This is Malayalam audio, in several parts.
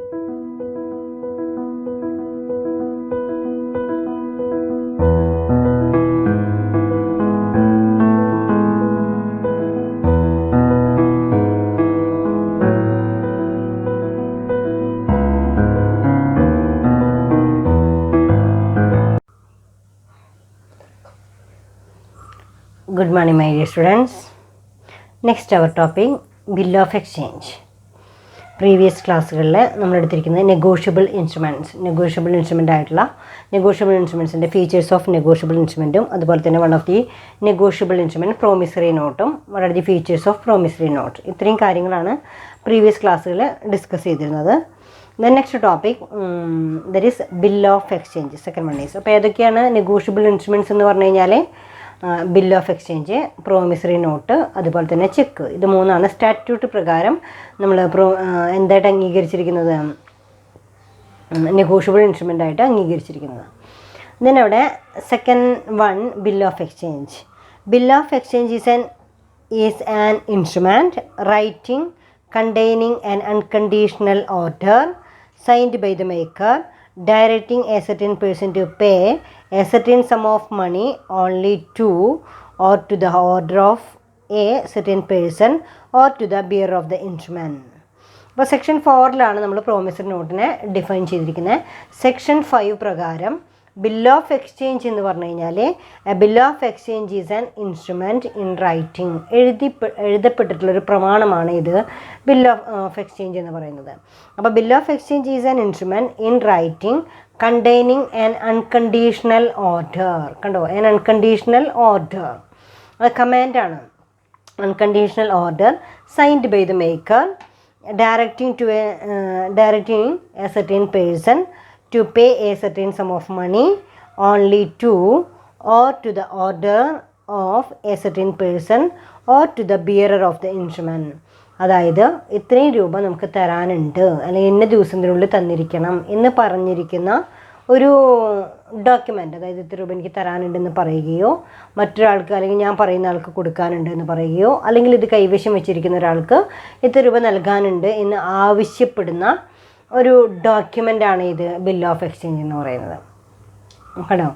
Good morning, my dear students. Next our topic, Bill of Exchange. Previous ക്ലാസ്സുകളിൽ നമ്മൾ എടുത്തിരിക്കുന്നത് നെഗോഷ്യബിൾ ഇൻസ്ട്രുമെൻ്റ് ആയിട്ടുള്ള നെഗോഷ്യബിൾ ഇൻസ്ട്രുമെൻറ്റ്സിൻ്റെ ഫീച്ചേഴ്സ് ഓഫ് നെഗോഷ്യബിൾ ഇൻസ്ട്രുമെൻറ്റും അതുപോലെ തന്നെ one of the negotiable instrument promissory നോട്ടും one of the features of promissory note. ഇത്രയും കാര്യങ്ങളാണ് പ്രീവിയസ് ക്ലാസ്സുകളിൽ ഡിസ്കസ് ചെയ്തിരുന്നത്. Then next topic there is bill of exchange. Second one is. അപ്പോൾ ഏതൊക്കെയാണ് നെഗോഷ്യബിൾ ഇൻസ്ട്രുമെൻറ്റ്സ് എന്ന് പറഞ്ഞു കഴിഞ്ഞാൽ bill of exchange, promissory note, അതുപോലെ തന്നെ ചെക്ക്. ഇത് മൂന്നാണ് സ്റ്റാറ്റ്യൂട്ട് പ്രകാരം നമ്മൾ എന്തായിട്ട് അംഗീകരിച്ചിരിക്കുന്നത്, നെഗോഷ്യബിൾ ഇൻസ്ട്രുമെൻ്റ് ആയിട്ട് അംഗീകരിച്ചിരിക്കുന്നത്. ദെൻ അവിടെ second one bill of exchange. Bill of exchange is an instrument writing containing an unconditional order signed by the maker directing a certain person to pay a certain sum of money only to or to the order of a certain person or to the bearer of the instrument. അപ്പോൾ സെക്ഷൻ 4ലാണ് നമ്മൾ പ്രോമിസറി നോട്ടിനെ ഡിഫൈൻ ചെയ്തിരിക്കുന്നത്. സെക്ഷൻ 5 പ്രകാരം ബിൽ ഓഫ് എക്സ്ചേഞ്ച് എന്ന് പറഞ്ഞു കഴിഞ്ഞാൽ bill of exchange is an instrument in writing. എഴുതപ്പെട്ടിട്ടുള്ളൊരു പ്രമാണമാണ് ഇത് ബിൽ ഓഫ് എക്സ്ചേഞ്ച് എന്ന് പറയുന്നത്. അപ്പോൾ bill of exchange is an instrument in writing containing an unconditional order. കണ്ടോ, ആൻ അൺകണ്ടീഷണൽ ഓർഡർ, അത് കമാൻഡാണ്. Unconditional order signed by the maker directing a certain person to pay a certain sum of money only to or to the order of a certain person or to the bearer of the instrument. അതായത് ഇത്രയും രൂപ നമുക്ക് തരാനുണ്ട് അല്ലെങ്കിൽ ഇന്ന ദിവസത്തിനുള്ളിൽ തന്നിരിക്കണം എന്ന് പറഞ്ഞിരിക്കുന്ന ഒരു ഡോക്യുമെൻ്റ്, അതായത് ഇത്ര രൂപ എനിക്ക് തരാനുണ്ടെന്ന് പറയുകയോ മറ്റൊരാൾക്ക് അല്ലെങ്കിൽ ഞാൻ പറയുന്ന ആൾക്ക് കൊടുക്കാനുണ്ട് എന്ന് പറയുകയോ അല്ലെങ്കിൽ ഇത് കൈവശം വെച്ചിരിക്കുന്ന ഒരാൾക്ക് ഇത്ര രൂപ നൽകാനുണ്ട് എന്ന് ആവശ്യപ്പെടുന്ന ഒരു ഡോക്യുമെൻ്റാണ് ഇത് ബിൽ ഓഫ് എക്സ്ചേഞ്ച് എന്ന് പറയുന്നത്. കേട്ടോ.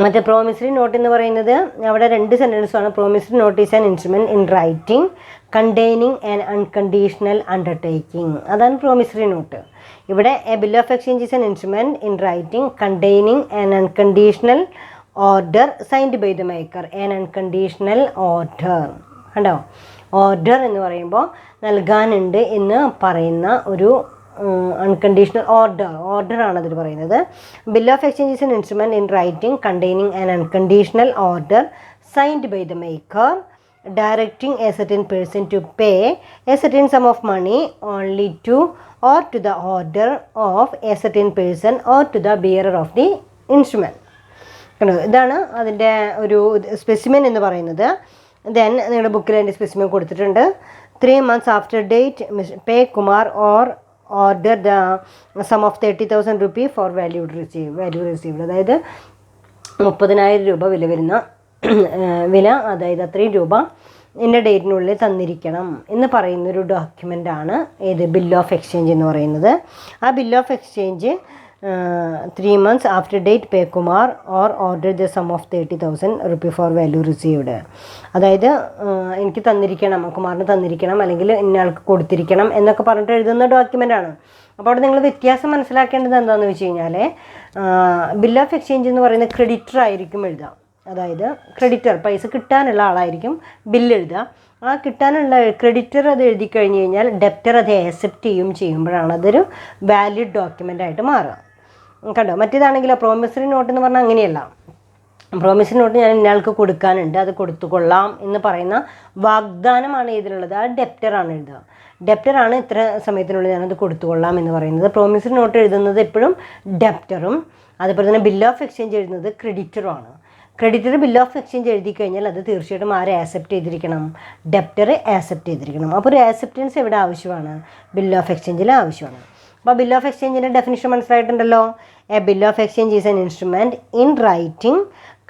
മറ്റേ പ്രോമിസറി നോട്ട് എന്ന് പറയുന്നത് അവിടെ 2 സെൻറ്റൻസാണ്. Promissory note is an instrument in writing containing an unconditional undertaking. അതാണ് പ്രോമിസറി നോട്ട്. ഇവിടെ a bill of exchange is an instrument in writing containing an unconditional order signed by the maker. An unconditional order. കണ്ടോ, ഓർഡർ എന്ന് പറയുമ്പോൾ നൽകാനുണ്ട് എന്ന് പറയുന്ന ഒരു അൺകണ്ടീഷണൽ ഓർഡറാണ് അതിൽ പറയുന്നത്. Bill of exchange is an instrument in writing containing an unconditional order signed by the maker directing a certain person to pay a certain sum of money only to or to the order of a certain person or to the bearer of the instrument. ഇതാണ് അതിൻ്റെ ഒരു സ്പെസിമെൻ എന്ന് പറയുന്നത്. ദെൻ നിങ്ങളുടെ ബുക്കിൽ അതിൻ്റെ സ്പെസിമെൻ കൊടുത്തിട്ടുണ്ട്. 3 months after date pay Kumar or order the sum of 30,000 rupee for value received. അതായത് 30,000 രൂപ വില, അതായത് അത്രയും രൂപ ഇന്ന ഡേറ്റിനുള്ളിൽ തന്നിരിക്കണം എന്ന് പറയുന്നൊരു ഡോക്യുമെൻ്റാണ് ഏത് ബിൽ ഓഫ് എക്സ്ചേഞ്ച് എന്ന് പറയുന്നത്. ആ bill of exchange 3 months after date pay Kumar or order the sum of 30,000 rupee for value received. അതായത് എനിക്ക് തന്നിരിക്കണം, കുമാറിന് തന്നിരിക്കണം അല്ലെങ്കിൽ ഇന്നയാൾക്ക് കൊടുത്തിരിക്കണം എന്നൊക്കെ പറഞ്ഞിട്ട് എഴുതുന്ന ഡോക്യുമെൻ്റാണ്. അപ്പോൾ അവിടെ നിങ്ങൾ വ്യത്യാസം മനസ്സിലാക്കേണ്ടത് എന്താണെന്ന് വെച്ച് കഴിഞ്ഞാൽ ബിൽ ഓഫ് എക്സ്ചേഞ്ച് എന്ന് പറയുന്നത് ക്രെഡിറ്റർ ആയിരിക്കും എഴുതാം. അതായത് ക്രെഡിറ്റർ പൈസ കിട്ടാനുള്ള ആളായിരിക്കും ബില്ല് എഴുതുക. ആ കിട്ടാനുള്ള ക്രെഡിറ്റർ അത് എഴുതി കഴിഞ്ഞ് കഴിഞ്ഞാൽ ഡെപ്റ്റർ അത് ആക്സെപ്റ്റ് ചെയ്യുമ്പോഴാണ് അതൊരു വാലിഡ് ഡോക്യുമെൻ്റ് ആയിട്ട് മാറുക. കണ്ടോ. മറ്റേതാണെങ്കിലോ പ്രോമിസറി നോട്ട് എന്ന് പറഞ്ഞാൽ അങ്ങനെയല്ല. പ്രോമിസറി നോട്ട് ഞാൻ ഇന്നയാൾക്ക് കൊടുക്കാനുണ്ട്, അത് കൊടുത്തുകൊള്ളാം എന്ന് പറയുന്ന വാഗ്ദാനമാണ് ഇതിലുള്ളത്. ആ ഡെപ്റ്ററാണ് എഴുതുക. ഡെപ്റ്ററാണ് ഇത്ര സമയത്തിനുള്ളിൽ ഞാനത് കൊടുത്തുകൊള്ളാം എന്ന് പറയുന്നത്. പ്രോമിസറി നോട്ട് എഴുതുന്നത് എപ്പോഴും ഡെപ്റ്ററും അതുപോലെ തന്നെ ബിൽ ഓഫ് എക്സ്ചേഞ്ച് എഴുതുന്നത് ക്രെഡിറ്ററുമാണ്. ക്രെഡിറ്റർ ബിൽ ഓഫ് എക്സ്ചേഞ്ച് എഴുതി കഴിഞ്ഞാൽ അത് തീർച്ചയായിട്ടും ആരെ ആക്സെപ്റ്റ് ചെയ്തിരിക്കണം? ഡെപ്റ്റർ ആക്സെപ്റ്റ് ചെയ്തിരിക്കണം. അപ്പോൾ ഒരു ആക്സെപ്റ്റൻസ് എവിടെ ആവശ്യമാണ്? ബിൽ ഓഫ് എക്സ്ചേഞ്ചിൽ ആവശ്യമാണ്. അപ്പോൾ ബിൽ ഓഫ് എക്സ്ചേഞ്ചിൻ്റെ ഡെഫിനിഷൻ മനസ്സിലായിട്ടുണ്ടല്ലോ. A bill of exchange is an instrument in writing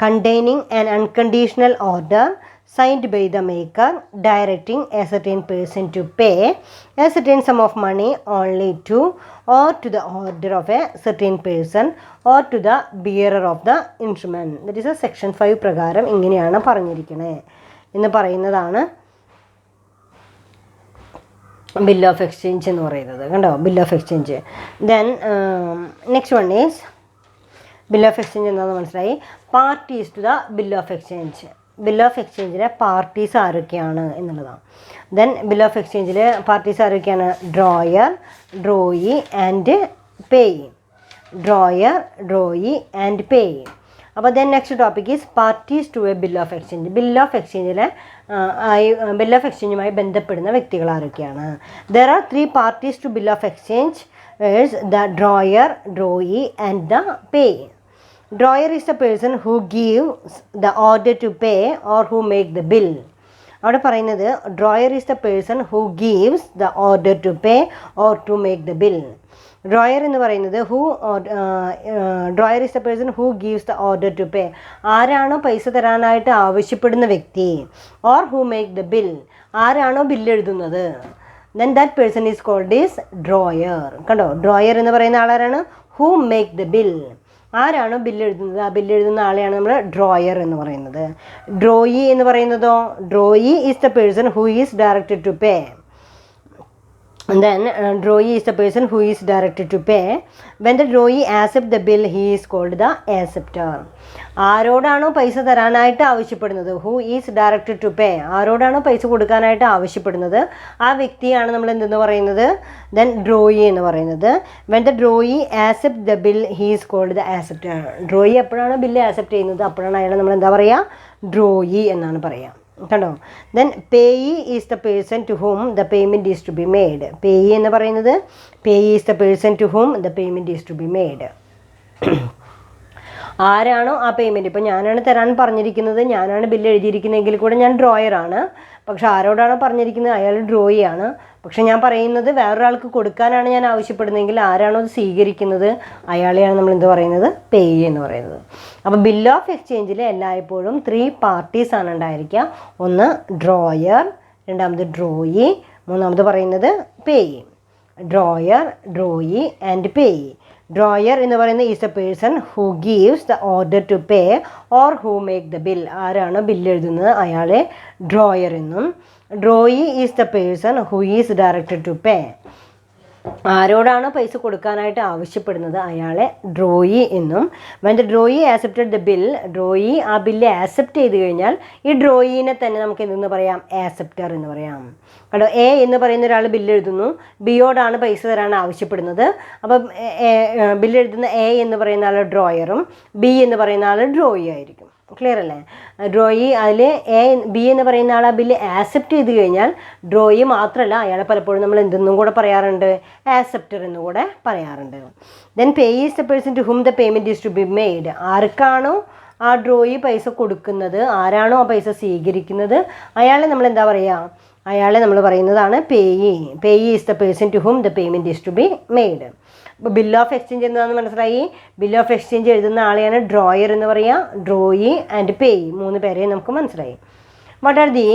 containing an unconditional order signed by the maker directing a certain person to pay a certain sum of money only to or to the order of a certain person or to the bearer of the instrument. That is a section 5 പ്രകാരം ഇങ്ങനെയാണ് പറഞ്ഞിരിക്കുന്നത് എന്ന് പറയുന്നതാണ് ബിൽ ഓഫ് എക്സ്ചേഞ്ച് എന്ന് പറയുന്നത്. കണ്ടോ, bill of exchange. Then next one is bill of exchange എന്താണെന്ന് മനസ്സിലായി. Parties to the bill of exchange. Bill of എക്സ്ചേഞ്ചിലെ പാർട്ടീസ് ആരൊക്കെയാണ് എന്നുള്ളതാണ്. ദെൻ ബിൽ ഓഫ് എക്സ്ചേഞ്ചിൽ പാർട്ടീസ് ആരൊക്കെയാണ്? Drawer, drawee and payee. Drawer, drawee and payee. അപ്പോൾ then next topic is parties to a bill of exchange. Bill of എക്സ്ചേഞ്ചിലെ ബിൽ ഓഫ് എക്സ്ചേഞ്ചുമായി ബന്ധപ്പെടുന്ന വ്യക്തികൾ ആരൊക്കെയാണ്? There are 3 parties to bill of exchange is the drawer, drawee and the pay. Drawer is the person who gives the order to pay or who make the bill. അവിടെ പറയുന്നത് drawer is the person who gives the order to pay or to make the bill. drawer എന്ന് പറയുന്നത് drawer is the person who gives the order to pay. ആരാണോ പൈസ തരാനായിട്ട് ആവശ്യപ്പെടുന്ന വ്യക്തി, or who make the bill, ആരാണോ ബില്ല് എഴുതുന്നത്, then that person is called is drawer. കണ്ടോ, drawer എന്ന് പറയുന്ന ആളാരാണ്? who make the bill. ആരാണോ ബില്ല് എഴുതുന്നത്, ആ ബില്ല് എഴുതുന്ന ആളെയാണ് നമ്മൾ ഡ്രോയർ എന്ന് പറയുന്നത്. ഡ്രോയി എന്ന് പറയുന്നതോ, drawee is the person who is directed to pay. Then drawee is the person who is directed to pay. When the drawee accepts the bill, he is called the acceptor. ആരോടാണോ പൈസ തരാനായിട്ട് ആവശ്യപ്പെടുന്നത്, who is directed to pay, ആരോടാണോ പൈസ കൊടുക്കാനായിട്ട് ആവശ്യപ്പെടുന്നത്, ആ വ്യക്തിയാണ് നമ്മൾ എന്തെന്ന് പറയുന്നത്? ദെൻ ഡ്രോയി എന്ന് പറയുന്നത്. When the drawee accept the bill, he is called the acceptor. Drawee എപ്പോഴാണ് ബില്ല് ആക്സെപ്റ്റ് ചെയ്യുന്നത്, അപ്പോഴാണ് അയാളെ നമ്മൾ എന്താ പറയുക? ഡ്രോയി എന്നാണ് പറയുക. കണ്ടോ. Then payee is the person to whom the payment is to be made. Payee എന്ന് പറയുന്നത്, payee is the person to whom the payment is to be made. ആരാണോ ആ പേയ്മെൻറ്റ്, ഇപ്പോൾ ഞാനാണ് തരാൻ പറഞ്ഞിരിക്കുന്നത്, ഞാനാണ് ബില്ല് എഴുതിയിരിക്കുന്നതെങ്കിൽ കൂടെ ഞാൻ ഡ്രോയറാണ്. പക്ഷെ ആരോടാണോ പറഞ്ഞിരിക്കുന്നത് അയാൾ ഡ്രോയിയാണ്. പക്ഷെ ഞാൻ പറയുന്നത് വേറൊരാൾക്ക് കൊടുക്കാനാണ് ഞാൻ ആവശ്യപ്പെടുന്നതെങ്കിൽ ആരാണോ അത് സ്വീകരിക്കുന്നത് അയാളെയാണ് നമ്മൾ എന്ത് പറയുന്നത്? പേയി എന്ന് പറയുന്നത്. അപ്പോൾ ബിൽ ഓഫ് എക്സ്ചേഞ്ചിൽ എല്ലായ്പ്പോഴും 3 പാർട്ടീസ് ആണ് ഉണ്ടായിരിക്കുക. ഒന്ന് ഡ്രോയർ, രണ്ടാമത് ഡ്രോയി, മൂന്നാമത് പറയുന്നത് payee. Drawer, drawee and payee. Drawer എന്ന് പറയുന്നത് is the person who gives the order to pay or who make the bill. ആരാണോ ബില്ല് എഴുതുന്നത് അയാളെ ഡ്രോയർ എന്നും. Drawee is the person who is directed to pay. ആരോടാണോ പൈസ കൊടുക്കാനായിട്ട് ആവശ്യപ്പെടുന്നത് അയാളെ ഡ്രോയി എന്നും. When the drawee accepted the bill, drawee ആ ബില്ല് ആക്സെപ്റ്റ് ചെയ്ത് കഴിഞ്ഞാൽ ഈ ഡ്രോയിനെ തന്നെ നമുക്ക് എന്തെന്ന് പറയാം? ആക്സെപ്റ്റർ എന്ന് പറയാം. കേട്ടോ, എ എന്ന് പറയുന്ന ഒരാൾ ബില്ല് എഴുതുന്നു, ബിയോടാണ് പൈസ തരാൻ ആവശ്യപ്പെടുന്നത്. അപ്പം ബില്ല് എഴുതുന്ന എ എന്ന് പറയുന്ന ആൾ ഡ്രോയറും ബി എന്ന് പറയുന്ന ആൾ ഡ്രോയി ആയിരിക്കും. ക്ലിയർ അല്ലേ? ഡ്രോയി അതിൽ ബി എന്ന് പറയുന്ന ആൾ ആ ബില്ല് ആക്സെപ്റ്റ് ചെയ്ത് കഴിഞ്ഞാൽ ഡ്രോയി മാത്രമല്ല അയാളെ പലപ്പോഴും നമ്മൾ എന്തെന്നും കൂടെ പറയാറുണ്ട്? ആക്സെപ്റ്റർ എന്നും കൂടെ പറയാറുണ്ട്. Then pay is the person to whom the payment is to be made. ആർക്കാണോ ആ ഡ്രോയി പൈസ കൊടുക്കുന്നത്, ആരാണോ ആ പൈസ സ്വീകരിക്കുന്നത് അയാളെ നമ്മൾ എന്താ പറയുക? അയാളെ നമ്മൾ പറയുന്നതാണ് payee. Payee is the person to whom the payment is to be made. ഇപ്പോൾ ബിൽ ഓഫ് എക്സ്ചേഞ്ച് എന്താണെന്ന് മനസ്സിലായി. ബിൽ ഓഫ് എക്സ്ചേഞ്ച് എഴുതുന്ന ആളെയാണ് ഡ്രോയർ എന്ന് പറയുക. ഡ്രോയി ആൻഡ് പേയി, 3 പേരെ നമുക്ക് മനസ്സിലായി. What are the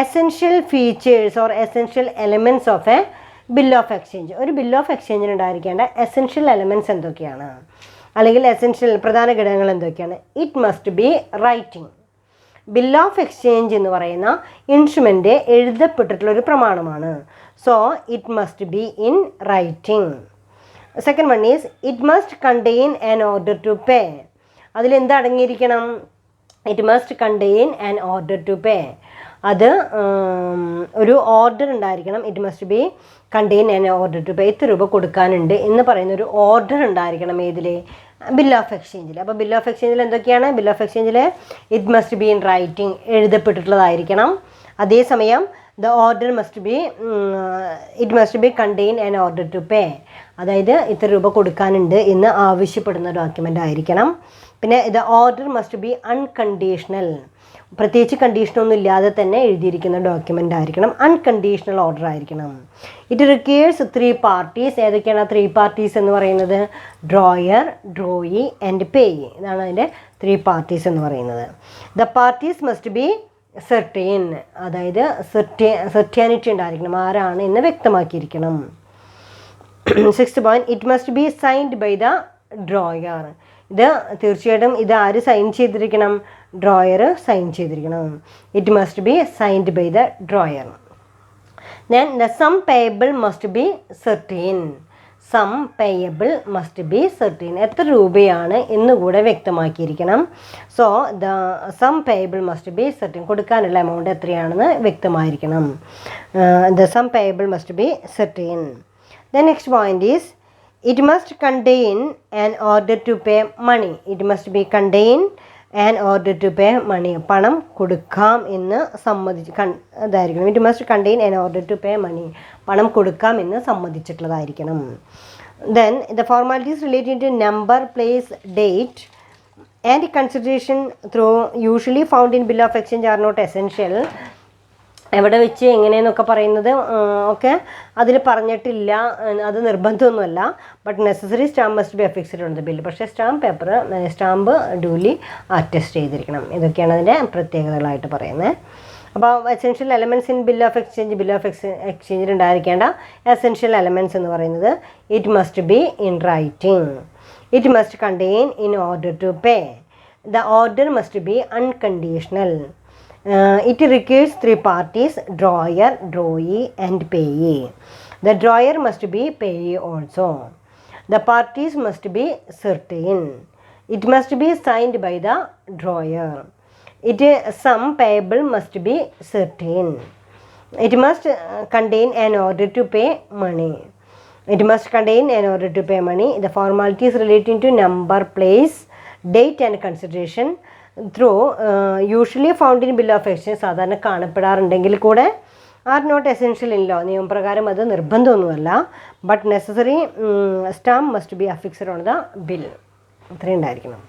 essential features or essential elements of a bill of exchange? ഒരു ബിൽ ഓഫ് എക്സ്ചേഞ്ചിന് ഉണ്ടായിരിക്കേണ്ട എസെൻഷ്യൽ എലമെൻറ്റ്സ് എന്തൊക്കെയാണ്, അല്ലെങ്കിൽ എസെൻഷ്യൽ പ്രധാന ഘടകങ്ങൾ എന്തൊക്കെയാണ്? It must be writing. Bill of exchange എന്ന് പറയുന്ന ഇൻസ്ട്രുമെൻ്റ് എഴുതപ്പെട്ടിട്ടുള്ളൊരു പ്രമാണമാണ്. So it must be in writing. Second one is it must contain an order to pay. അതിലെന്തടങ്ങിയിരിക്കണം? It must contain an order to pay. അത് ഒരു ഓർഡർ ഉണ്ടായിരിക്കണം. It must be contain an order to pay. ഇത്ര രൂപ കൊടുക്കാനുണ്ട് എന്ന് പറയുന്ന ഒരു ഓർഡർ ഉണ്ടായിരിക്കണം. ഏതിൽ? ബിൽ ഓഫ് എക്സ്ചേഞ്ചിൽ. അപ്പോൾ ബിൽ ഓഫ് എക്സ്ചേഞ്ചിൽ എന്തൊക്കെയാണ്? ബിൽ ഓഫ് എക്സ്ചേഞ്ചിൽ it must be in writing, എഴുതപ്പെട്ടിട്ടുള്ളതായിരിക്കണം. അതേസമയം the order must be it must be contain an order to pay. അതായത് ഇത്ര രൂപ കൊടുക്കാനുണ്ട് എന്ന് ആവശ്യപ്പെടുന്ന ഡോക്യുമെൻ്റ് ആയിരിക്കണം. പിന്നെ the order must be unconditional, പ്രത്യേകിച്ച് കണ്ടീഷനൊന്നും ഇല്ലാതെ തന്നെ എഴുതിയിരിക്കുന്ന ഡോക്യുമെൻ്റ് ആയിരിക്കണം. അൺകണ്ടീഷണൽ ഓർഡർ ആയിരിക്കണം. It requires 3 parties. ഏതൊക്കെയാണ് 3 പാർട്ടീസ് എന്ന് പറയുന്നത്? Drawer, drawee and payee. ഇതാണ് അതിൻ്റെ 3 പാർട്ടീസ് എന്ന് പറയുന്നത്. The parties must be certain, അതായത് സെർട്ടാനിറ്റി ഉണ്ടായിരിക്കണം, ആരാണ് എന്ന് വ്യക്തമാക്കിയിരിക്കണം. 6th point, it must be signed by the drawer. ഇത് തീർച്ചയായിട്ടും ഇത് ആര് സൈൻ ചെയ്തിരിക്കണം? ഡ്രോയർ സൈൻ ചെയ്തിരിക്കണം. It must be signed by the drawer. Then the sum payable must be certain. Sum payable must be certain. എത്ര രൂപയാണ് എന്നുകൂടെ വ്യക്തമാക്കിയിരിക്കണം. So the sum payable must be certain. കൊടുക്കാനുള്ള എമൗണ്ട് എത്രയാണെന്ന് വ്യക്തമായിരിക്കണം. The sum payable must be certain. The next point is, it must contain an order to pay money. It must be contain an order to pay money. പണം കൊടുക്കാം എന്ന് ഇതായിരിക്കണം. It must contain an order to pay money. പണം കൊടുക്കാം എന്ന് സമ്മതിച്ചിട്ടുള്ളതായിരിക്കണം. Then the formalities relating to number, place, date and consideration through usually found in bill of exchange are not essential. എവിടെ വെച്ച് എങ്ങനെയെന്നൊക്കെ പറയുന്നത് ഒക്കെ അതിൽ പറഞ്ഞിട്ടില്ല, അത് നിർബന്ധമൊന്നുമല്ല. But necessary stamp must be affixed on the bill. പക്ഷേ സ്റ്റാമ്പ് ഡ്യൂലി അറ്റസ്റ്റ് ചെയ്തിരിക്കണം. ഇതൊക്കെയാണ് അതിൻ്റെ പ്രത്യേകതകളായിട്ട് പറയുന്നത്. അപ്പോൾ essential elements in bill of എക്സ്ചേഞ്ചിൽ ഉണ്ടായിരിക്കേണ്ട എസെൻഷ്യൽ എലമെൻറ്റ്സ് എന്ന് പറയുന്നത്, it must be in writing, it must contain in order to pay, the order must be unconditional, it requires 3 parties, drawer, drawee and payee. The drawer must be payee also. The parties must be certain. It must be signed by the drawer. Some payable must be certain. It must contain an order to pay money. It must contain an order to pay money. The formalities relating to number, place, date and consideration through usually found in bill of exchange സാധാരണ കാണപ്പെടാറുണ്ടെങ്കിൽ കൂടെ are not essential in law. നിയമപ്രകാരം അത് നിർബന്ധമൊന്നുമല്ല. But necessary stamp must be affixed on the bill. അത്രയും ഉണ്ടായിരിക്കണം.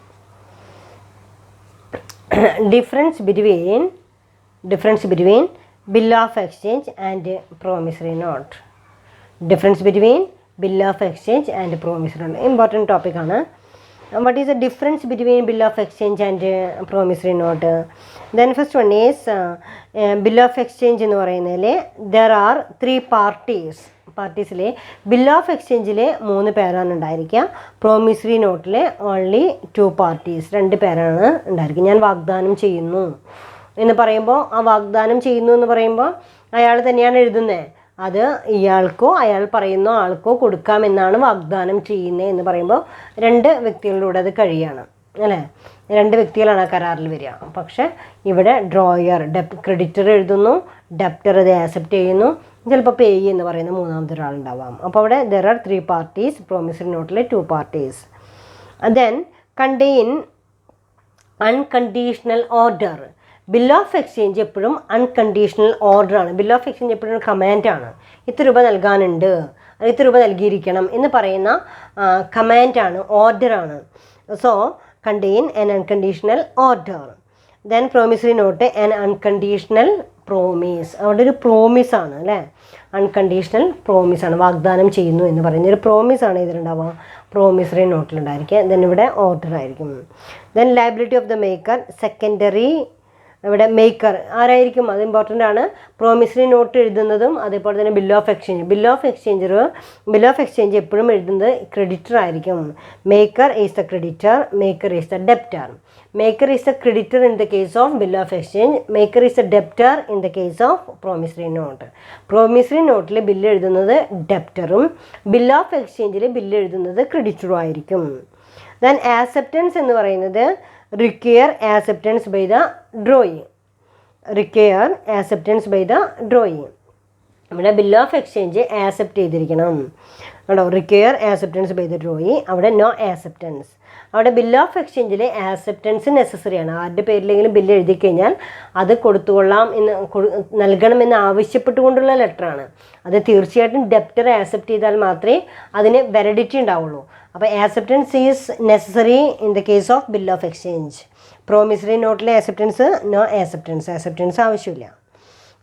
Difference between bill of exchange and promissory note. Difference between bill of exchange and promissory note important ടോപ്പിക്കാണ്. What is the difference between bill of exchange and promissory note? Then first one is bill of exchange എന്ന് പറയുന്നതിൽ there are 3 parties. പാർട്ടീസിലെ ബിൽ ഓഫ് എക്സ്ചേഞ്ചിൽ 3 പേരാണ് ഉണ്ടായിരിക്കുക. പ്രോമിസറി നോട്ടിൽ ഓൺലി 2 parties, 2 പേരാണ് ഉണ്ടായിരിക്കുക. ഞാൻ വാഗ്ദാനം ചെയ്യുന്നു എന്ന് പറയുമ്പോൾ, ആ വാഗ്ദാനം ചെയ്യുന്നു എന്ന് പറയുമ്പോൾ അയാൾ തന്നെയാണ് എഴുതുന്നത്. അത് ഇയാൾക്കോ അയാൾ പറയുന്ന ആൾക്കോ കൊടുക്കാമെന്നാണ് വാഗ്ദാനം ചെയ്യുന്നത് എന്ന് പറയുമ്പോൾ 2 വ്യക്തികളിലൂടെ അത് കഴിയാണ് അല്ലേ. 2 വ്യക്തികളാണ് ആ കരാറിൽ വരിക. പക്ഷേ ഇവിടെ ഡ്രോയർ ക്രെഡിറ്റർ എഴുതുന്നു, ഡെപ്റ്റർ അത് ആക്സെപ്റ്റ് ചെയ്യുന്നു, ചിലപ്പോൾ പേ എന്ന് പറയുന്ന 3ാമത്തെ ഒരാളുണ്ടാവാം. അപ്പോൾ അവിടെ there are 3 parties, പ്രോമിസറി നോട്ടിലെ 2 parties. then contain unconditional order. Bill of exchange എപ്പോഴും അൺകണ്ടീഷണൽ ഓർഡറാണ്. ബിൽ ഓഫ് എക്സ്ചേഞ്ച് എപ്പോഴും ഒരു കമാൻഡാണ്. ഇത്ര രൂപ നൽകാനുണ്ട്, ഇത്ര രൂപ നൽകിയിരിക്കണം എന്ന് പറയുന്ന കമാൻഡാണ്, ഓർഡറാണ്. So contain an unconditional order. Then promissory note an unconditional promise. അവിടെ ഒരു പ്രോമിസാണ് അല്ലേ, അൺകണ്ടീഷണൽ പ്രോമിസാണ്. വാഗ്ദാനം ചെയ്യുന്നു എന്ന് പറയുന്ന ഒരു പ്രോമിസാണ് ഇതിലുണ്ടാവുക, പ്രോമിസറി നോട്ടിലുണ്ടായിരിക്കുക. ദെൻ ഇവിടെ ഓർഡർ ആയിരിക്കും. Then liability of the maker. Secondary ഇവിടെ മേക്കർ ആരായിരിക്കും? അത് ഇമ്പോർട്ടൻ്റ് ആണ്. പ്രോമിസറി നോട്ട് എഴുതുന്നതും അതേപോലെ തന്നെ ബിൽ ഓഫ് എക്സ്ചേഞ്ച് എപ്പോഴും എഴുതുന്നത് ക്രെഡിറ്റർ ആയിരിക്കും. Maker is the creditor, maker is the debtor. Maker is the creditor in the case of bill of exchange, maker is the debtor in the case of promissory note. Promissory നോട്ടിൽ ബില്ല് എഴുതുന്നത് ഡെപ്റ്ററും ബിൽ ഓഫ് എക്സ്ചേഞ്ചിൽ ബില്ല് എഴുതുന്നത് ക്രെഡിറ്ററും ആയിരിക്കും. ദെൻ ആക്സെപ്റ്റൻസ് എന്ന് പറയുന്നത് require acceptance by the drawing. ഇവിടെ ബിൽ ഓഫ് എക്സ്ചേഞ്ച് ആക്സെപ്റ്റ് ചെയ്തിരിക്കണം കേട്ടോ. Require acceptance by the drawing, അവിടെ നോ ആക്സെപ്റ്റൻസ്. അവിടെ ബിൽ ഓഫ് എക്സ്ചേഞ്ചിൽ ആക്സെപ്റ്റൻസ് നെസസറിയാണ്. ആരുടെ പേരിലെങ്കിലും ബില്ല് എഴുതി കഴിഞ്ഞാൽ അത് കൊടുത്തുകൊള്ളാം എന്ന് നൽകണമെന്ന് ആവശ്യപ്പെട്ടുകൊണ്ടുള്ള ലെറ്ററാണ്. അത് തീർച്ചയായിട്ടും ഡെപ്റ്റർ ആക്സെപ്റ്റ് ചെയ്താൽ മാത്രമേ അതിന് വാലിഡിറ്റി ഉണ്ടാവുള്ളൂ. അപ്പോൾ acceptance is necessary in the case of bill of exchange. Promissory നോട്ടിലെ ആക്സെപ്റ്റൻസ് നോ ആക്സെപ്റ്റൻസ് ആവശ്യമില്ല.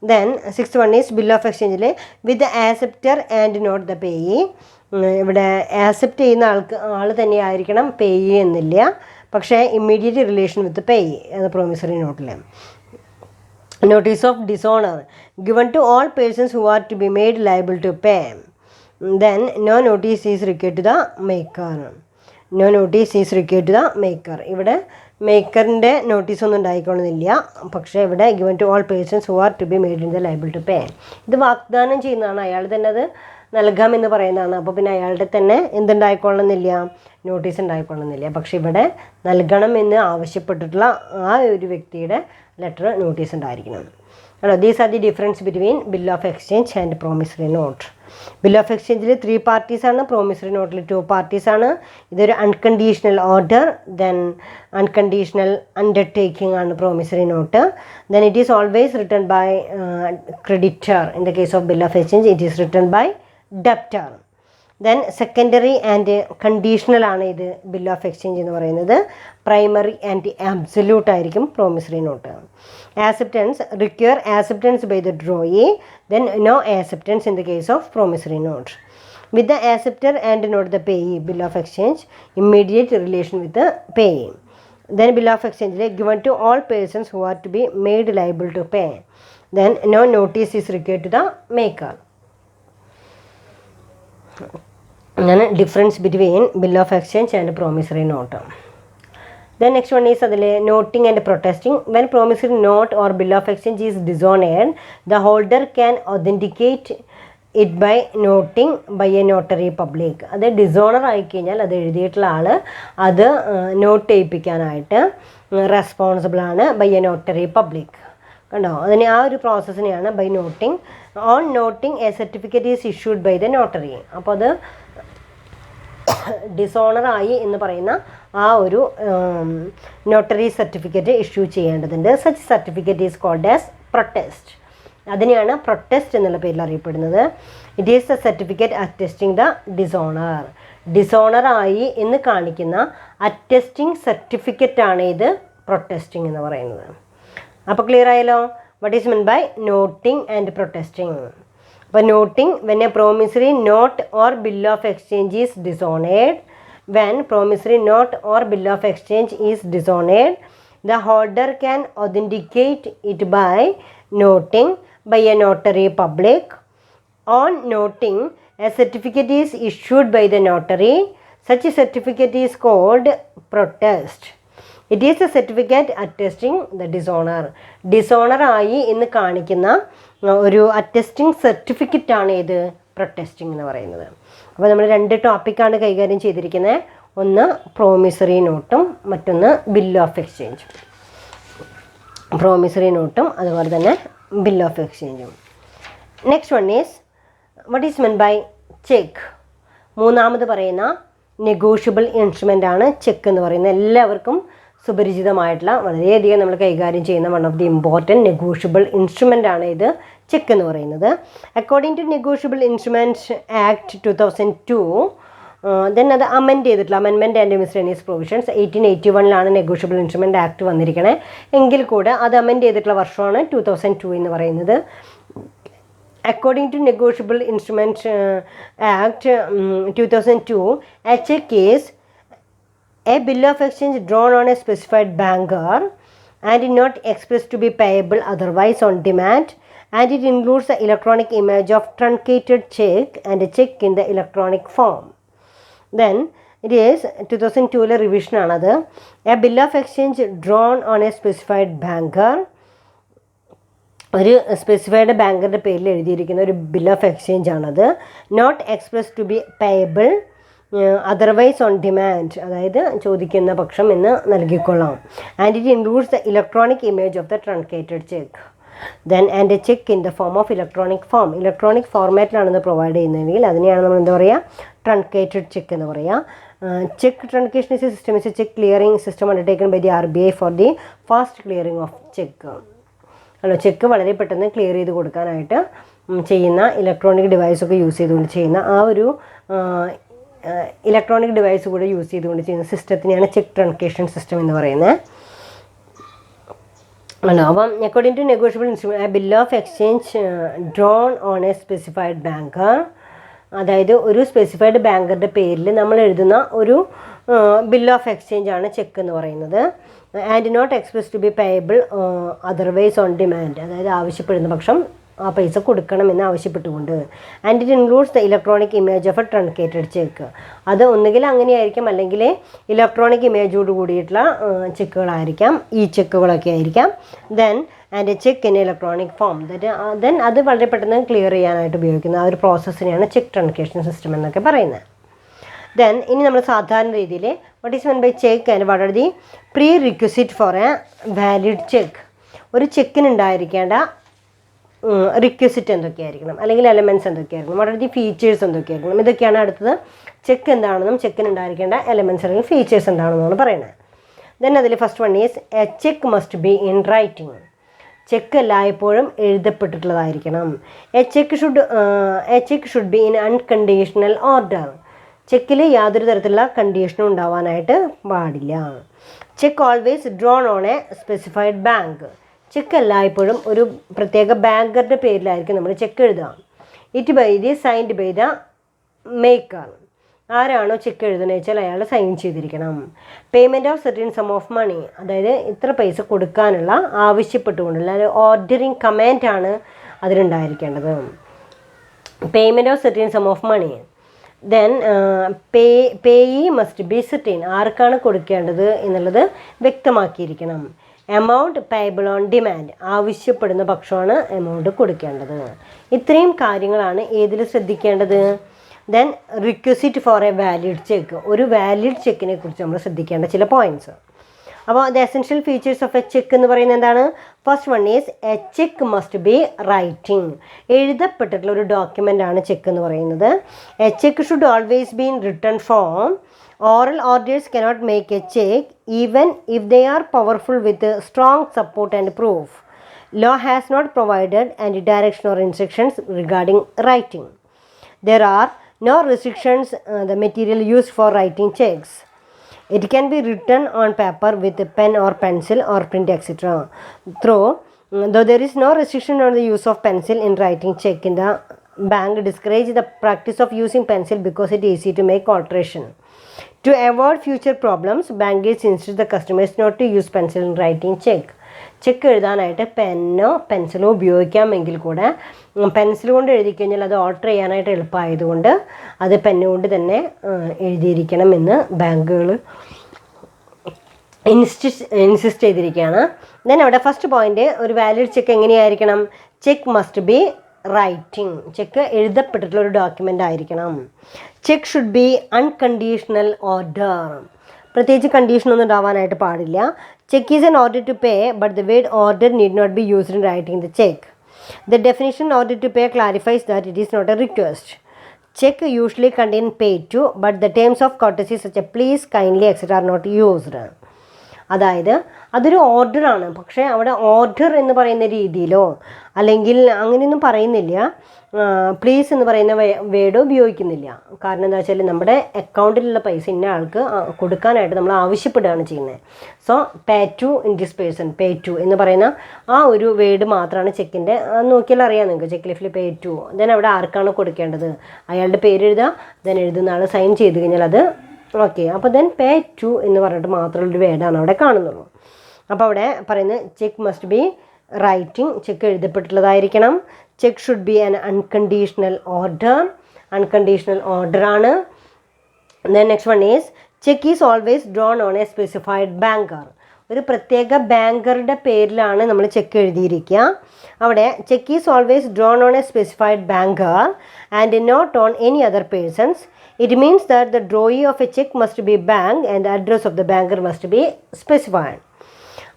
Then 6th one is bill of എക്സ്ചേഞ്ചിൽ with acceptor and not the payee. ഇവിടെ ആക്സെപ്റ്റ് ചെയ്യുന്ന ആൾ തന്നെയായിരിക്കണം, പേയി എന്നില്ല. പക്ഷേ ഇമ്മീഡിയറ്റ് റിലേഷൻ വിത്ത് പേയി അത് പ്രോമിസറി നോട്ടിൽ. notice of dishonor given to all persons who are to be made liable to pay. Then no notice is required to the maker. No notice is required to the maker. ഇവിടെ മേക്കറിൻ്റെ നോട്ടീസൊന്നും ഉണ്ടായിക്കൊള്ളുന്നില്ല. പക്ഷേ ഇവിടെ given to all persons who are to be made in the liable to pay. ഇത് വാഗ്ദാനം ചെയ്യുന്നതാണ്, അയാൾ തന്നെ അത് നൽകാമെന്ന് പറയുന്നതാണ്. അപ്പോൾ പിന്നെ അയാളുടെ തന്നെ എന്തുണ്ടായിക്കൊള്ളുന്നില്ല, നോട്ടീസ് ഉണ്ടായിക്കൊള്ളുന്നില്ല. പക്ഷെ ഇവിടെ നൽകണമെന്ന് ആവശ്യപ്പെട്ടിട്ടുള്ള ആ ഒരു വ്യക്തിയുടെ ലെറ്റർ നോട്ടീസ് ഉണ്ടായിരിക്കണം. ആണോ? These are the difference between bill of exchange and promissory note. Bill of എക്സ്ചേഞ്ചിൽ 3 പാർട്ടീസാണ്, പ്രോമിസറി നോട്ടിൽ 2 പാർട്ടീസാണ്. ഇതൊരു unconditional order, then unconditional undertaking ആണ് promissory note. Then it is always written by creditor. In the case of bill of exchange it is written by debtor. Then secondary and conditional ആണ് ഇത് ബിൽ ഓഫ് എക്സ്ചേഞ്ച് എന്ന് പറയുന്നത്. പ്രൈമറി ആൻഡ് ആബ്സല്യൂട്ട് ആയിരിക്കും promissory note. Acceptance require acceptance by the drawee, then no acceptance in the case of promissory note. With the acceptor and not the payee, bill of exchange immediate relation with the payee. Then bill of exchange given to all persons who are to be made liable to pay. Then no notice is required to the maker. Then difference between bill of exchange and promissory note. Then next one is noting and protesting. When promissory note or bill of exchange is dishonored, the holder can authenticate it by noting by a notary public. അത് ഡിസോണർ ആയിക്കഴിഞ്ഞാൽ അത് എഴുതിയിട്ടുള്ള ആൾ അത് നോട്ട് ചെയ്യിപ്പിക്കാനായിട്ട് റെസ്പോൺസിബിൾ ആണ് ബൈ എ നോട്ടറി പബ്ലിക്. കണ്ടോ? അതിന് ആ ഒരു പ്രോസസ്സിനെയാണ് by noting. On noting a certificate is issued by the notary. അപ്പോൾ അത് ഡിസോണറായി എന്ന് പറയുന്ന ആ ഒരു നോട്ടറി സർട്ടിഫിക്കറ്റ് ഇഷ്യൂ ചെയ്യേണ്ടതുണ്ട്. Such certificate is called as protest. അതിനെയാണ് പ്രൊട്ടസ്റ്റ് എന്നുള്ള പേരിൽ അറിയപ്പെടുന്നത്. It is the certificate attesting the dishonour. ഡിസോണറായി എന്ന് കാണിക്കുന്ന അറ്റസ്റ്റിംഗ് സർട്ടിഫിക്കറ്റാണ് ഇത് പ്രൊട്ടസ്റ്റിംഗ് എന്ന് പറയുന്നത്. അപ്പോൾ ക്ലിയർ ആയല്ലോ? What is mean by noting and protesting? അപ്പോൾ noting when a promissory note or bill of exchange is dishonored. When promissory note or bill of exchange is dishonored, the holder can authenticate it by noting by a notary public. On noting, a certificate is issued by the notary. Such a certificate is called protest. It is a certificate attesting the dishonor. Dishonour ആയി എന്ന് കാണിക്കുന്ന ഒരു അറ്റസ്റ്റിംഗ് സർട്ടിഫിക്കറ്റാണ് ഇത് പ്രൊട്ടസ്റ്റിംഗ് എന്ന് പറയുന്നത്. അപ്പോൾ നമ്മൾ 2 ടോപ്പിക്കാണ് കൈകാര്യം ചെയ്തിരിക്കുന്നത്. ഒന്ന് പ്രോമിസറി നോട്ടും മറ്റൊന്ന് ബിൽ ഓഫ് എക്സ്ചേഞ്ചും. പ്രോമിസറി നോട്ടും അതുപോലെ തന്നെ ബിൽ ഓഫ് എക്സ്ചേഞ്ചും. Next one is what is meant by cheque. മൂന്നാമത് പറയുന്ന നെഗോഷ്യബിൾ ഇൻസ്ട്രുമെൻ്റ് ആണ് ചെക്ക് എന്ന് പറയുന്നത്. എല്ലാവർക്കും സുപരിചിതമായിട്ടുള്ള വളരെയധികം നമ്മൾ കൈകാര്യം ചെയ്യുന്ന one of the important negotiable instrument ആണ് ഇത് ചെക്ക് എന്ന് പറയുന്നത്. According to negotiable instrument act 2002, then അത് അമെൻഡ് ചെയ്തിട്ടുള്ള amendment and miscellaneous provisions 1881 negotiable instrument act വന്നിരിക്കണേ. എങ്കിൽ കൂടെ അത് അമെൻഡ് ചെയ്തിട്ടുള്ള വർഷമാണ് 2002 എന്ന് പറയുന്നത്. According to Negotiable Instruments Act 2002, a check is a bill of exchange drawn on a specified banker and not expressed to be payable otherwise on demand, and it includes the electronic image of truncated check and a check in the electronic form. Then it is 2002 revision another. A bill of exchange drawn on a specified banker, ഒരു സ്പെസിഫൈഡ് ബാങ്കറിൻ്റെ പേരിൽ എഴുതിയിരിക്കുന്ന ഒരു ബിൽ ഓഫ് എക്സ്ചേഞ്ച് ആണത്. Not express to be payable otherwise on demand, അതായത് ചോദിക്കുന്ന പക്ഷം എന്ന് നൽകിക്കൊള്ളാം. And it includes the electronic image of the truncated cheque. Then and a cheque in the form of electronic form. Electronic ഫോർമാറ്റിലാണെന്ന് പ്രൊവൈഡ് ചെയ്യുന്നതെങ്കിൽ അതിനെയാണ് നമ്മൾ എന്താ പറയുക, ട്രൺകേറ്റഡ് ചെക്ക് എന്ന് പറയുക. Cheque truncation is a system, is a cheque clearing system undertaken by the RBI for the fast clearing of cheque. അല്ലോ, ചെക്ക് വളരെ പെട്ടെന്ന് ക്ലിയർ ചെയ്ത് കൊടുക്കാനായിട്ട് ചെയ്യുന്ന ഇലക്ട്രോണിക് ഡിവൈസൊക്കെ യൂസ് ചെയ്തുകൊണ്ട് ചെയ്യുന്ന ആ ഒരു ഇലക്ട്രോണിക് ഡിവൈസ് കൂടെ യൂസ് ചെയ്തുകൊണ്ട് ചെയ്യുന്ന സിസ്റ്റത്തിനെയാണ് ചെക്ക് ട്രൺകേഷൻ സിസ്റ്റം എന്ന് പറയുന്നത്. അല്ലോ, അപ്പം according to negotiable instrument bill of exchange drawn on a specified banker, അതായത് ഒരു സ്പെസിഫൈഡ് ബാങ്കറുടെ പേരിൽ നമ്മൾ എഴുതുന്ന ഒരു ബിൽ ഓഫ് എക്സ്ചേഞ്ച് ആണ് ചെക്ക് എന്ന് പറയുന്നത്. And not express to be payable otherwise on demand, അതായത് ആവശ്യപ്പെടുന്ന പക്ഷം ആ പൈസ കൊടുക്കണമെന്ന് ആവശ്യപ്പെട്ടുകൊണ്ട്. And it includes the electronic image of a truncated cheque. അത് ഒന്നുകിൽ അങ്ങനെയായിരിക്കും, അല്ലെങ്കിൽ ഇലക്ട്രോണിക് ഇമേജോട് കൂടിയിട്ടുള്ള ചെക്കുകളായിരിക്കാം, ഈ ചെക്കുകളൊക്കെ ആയിരിക്കാം. Then and a cheque in electronic form, then അത് വളരെ പെട്ടെന്ന് ക്ലിയർ ചെയ്യാനായിട്ട് ഉപയോഗിക്കുന്ന ആ ഒരു പ്രോസസ്സിനെയാണ് ചെക്ക് ട്രൺകേഷൻ സിസ്റ്റം എന്നൊക്കെ പറയുന്നത്. ദെൻ ഇനി നമ്മൾ സാധാരണ രീതിയിൽ what is meant by cheque and what are the prerequisite for a valid cheque. ഒരു ചെക്കിനുണ്ടായിരിക്കേണ്ട റിക്വസിറ്റ് എന്തൊക്കെയായിരിക്കണം, അല്ലെങ്കിൽ എലമെൻറ്റ്സ് എന്തൊക്കെയായിരിക്കണം, വാട്ട് ആർ ദി ഫീച്ചേഴ്സ് എന്തൊക്കെയായിരിക്കണം, ഇതൊക്കെയാണ് അടുത്തത്. ചെക്ക് എന്താണെന്നും ചെക്കിനുണ്ടായിരിക്കേണ്ട എലമെൻറ്റ്സ് അല്ലെങ്കിൽ ഫീച്ചേഴ്സ് എന്താണെന്നാണ് പറയുന്നത്. ദെൻ അതിൽ first one is a cheque must be in writing. Cheque എല്ലായ്പ്പോഴും എഴുതപ്പെട്ടിട്ടുള്ളതായിരിക്കണം. A cheque should be in unconditional order. ചെക്കിൽ യാതൊരു തരത്തിലുള്ള കണ്ടീഷനും ഉണ്ടാവാനായിട്ട് പാടില്ല. Cheque always drawn on a specified bank. Cheque എല്ലായ്പ്പോഴും ഒരു പ്രത്യേക ബാങ്കറുടെ പേരിലായിരിക്കും നമ്മൾ ചെക്ക് എഴുതുക. It by the signed by the maker. ആരാണോ ചെക്ക് എഴുതുന്നത് വെച്ചാൽ അയാൾ സൈൻ ചെയ്തിരിക്കണം. Payment of certain sum of money, അതായത് ഇത്ര പൈസ കൊടുക്കാനുള്ള ആവശ്യപ്പെട്ടുകൊണ്ടുള്ള ഓർഡറിങ് കമാൻഡാണ് അതിലുണ്ടായിരിക്കേണ്ടത്. Payment of certain sum of money. Then payee must be certain, ആർക്കാണ് കൊടുക്കേണ്ടത് എന്നുള്ളത് വ്യക്തമാക്കിയിരിക്കണം. എമൗണ്ട് പേയബിൾ ഓൺ ഡിമാൻഡ്, ആവശ്യപ്പെടുന്ന പക്ഷമാണ് എമൗണ്ട് കൊടുക്കേണ്ടത്. ഇത്രയും കാര്യങ്ങളാണ് ഏതിൽ ശ്രദ്ധിക്കേണ്ടത്. Then requisite for a valid cheque, ഒരു വാലിഡ് ചെക്കിനെ കുറിച്ച് നമ്മൾ ശ്രദ്ധിക്കേണ്ട ചില പോയിൻറ്റ്സ്. അപ്പോൾ the essential features of a cheque എന്ന് പറയുന്നത് എന്താണ്? First one is a cheque must be writing. എഴുതപ്പെട്ടിട്ടുള്ള ഒരു ഡോക്യുമെൻ്റ് ആണ് ചെക്ക് എന്ന് പറയുന്നത്. A cheque should always be in written form. Oral orders cannot make a check even if they are powerful with strong support and proof. Law has not provided any direction or instructions regarding writing. There are no restrictions the material used for writing checks. It can be written on paper with a pen or pencil or print etc. Though there is no restriction on the use of pencil in writing check in the bank discourage the practice of using pencil because it is easy to make alteration. To avoid future problems, bankers insist the customers not to use pencil in writing check. Check എഴുതാനായിട്ട് പെന്നോ പെൻസിലോ ഉപയോഗിക്കാമെങ്കിൽ കൂടെ പെൻസിൽ കൊണ്ട് എഴുതി കഴിഞ്ഞാൽ അത് ഓൾട്ടർ ചെയ്യാനായിട്ട് എളുപ്പമായതുകൊണ്ട് അത് പെന്നുകൊണ്ട് തന്നെ എഴുതിയിരിക്കണം എന്ന് ബാങ്കുകൾ ഇൻസിസ്റ്റ് ചെയ്തിരിക്കുകയാണ്. ദെൻ അവിടെ ഫസ്റ്റ് പോയിന്റ്, ഒരു വാലിഡ് ചെക്ക് എങ്ങനെയായിരിക്കണം? Cheque must be writing. Cheque എഴുതപ്പെട്ടിട്ടുള്ള ഒരു ഡോക്യുമെൻ്റ് ആയിരിക്കണം. Cheque should be unconditional order. പ്രത്യേകിച്ച് കണ്ടീഷനൊന്നും ഉണ്ടാവാനായിട്ട് പാടില്ല. Cheque is an order to pay but the word order need not be used in writing the cheque. The definition order to pay clarifies that it is not a request. Cheque usually contain pay to but the terms of courtesy such A please, kindly etcetera are not used. അതായത് അതൊരു ഓർഡറാണ്, പക്ഷേ അവിടെ ഓർഡർ എന്ന് പറയുന്ന രീതിയിലോ അല്ലെങ്കിൽ അങ്ങനെയൊന്നും പറയുന്നില്ല. പ്ലീസ് എന്ന് പറയുന്ന വേർഡ് ഉപയോഗിക്കുന്നില്ല. കാരണം എന്താ വെച്ചാൽ നമ്മുടെ അക്കൗണ്ടിലുള്ള പൈസ ഇന്ന ആൾക്ക് കൊടുക്കാനായിട്ട് നമ്മൾ ആവശ്യപ്പെടുകയാണ് ചെയ്യുന്നത്. So pay to in this person, pay to എന്ന് പറയുന്ന ആ ഒരു വേർഡ് മാത്രമാണ് ചെക്കിൻ്റെ. നോക്കിയാൽ അറിയാം നിങ്ങൾക്ക്, ചെക്ക് ലീഫിൽ പേ ടു. ദെൻ അവിടെ ആർക്കാണ് കൊടുക്കേണ്ടത് അയാളുടെ പേര് എഴുതുക. ദെൻ എഴുതുന്ന ആൾ സൈൻ ചെയ്ത് കഴിഞ്ഞാൽ അത് ഓക്കെ. അപ്പോൾ ദെൻ പേ ടു എന്ന് പറഞ്ഞിട്ട് മാത്രമുള്ളൊരു വേർഡാണ് അവിടെ കാണുന്നുള്ളൂ. അപ്പോൾ അവിടെ പറയുന്നത് cheque must be writing, cheque എഴുതപ്പെട്ടിട്ടുള്ളതായിരിക്കണം. Cheque should be an unconditional order, unconditional ഓർഡറാണ്. Then next one is cheque is always drawn on a specified banker. ഒരു പ്രത്യേക ബാങ്കറുടെ പേരിലാണ് നമ്മൾ ചെക്ക് എഴുതിയിരിക്കുക. അവിടെ cheque is always drawn on a specified banker and not on any other persons. It means that the drawee of a check must be bank and the address of the banker must be specified.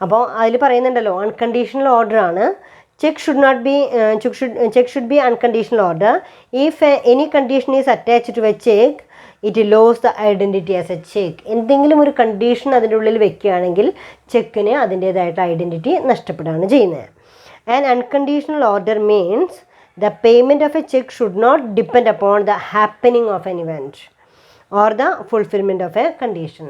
അപ്പോൾ അതിൽ പറയുന്നുണ്ടല്ലോ അൺകണ്ടീഷണൽ ഓർഡർ ആണ്. Cheque should be unconditional order. If any condition is attached to a cheque it lose the identity as a cheque. എന്തെങ്കിലും ഒരു കണ്ടീഷൻ അതിൻ്റെ ഉള്ളിൽ വെക്കുകയാണെങ്കിൽ ചെക്കിന് അതിൻ്റേതായിട്ട് ഐഡൻറ്റിറ്റി നഷ്ടപ്പെടുകയാണ് ചെയ്യുന്നത്. And unconditional order means the payment of a check should not depend upon the happening of an event or the fulfillment of a condition.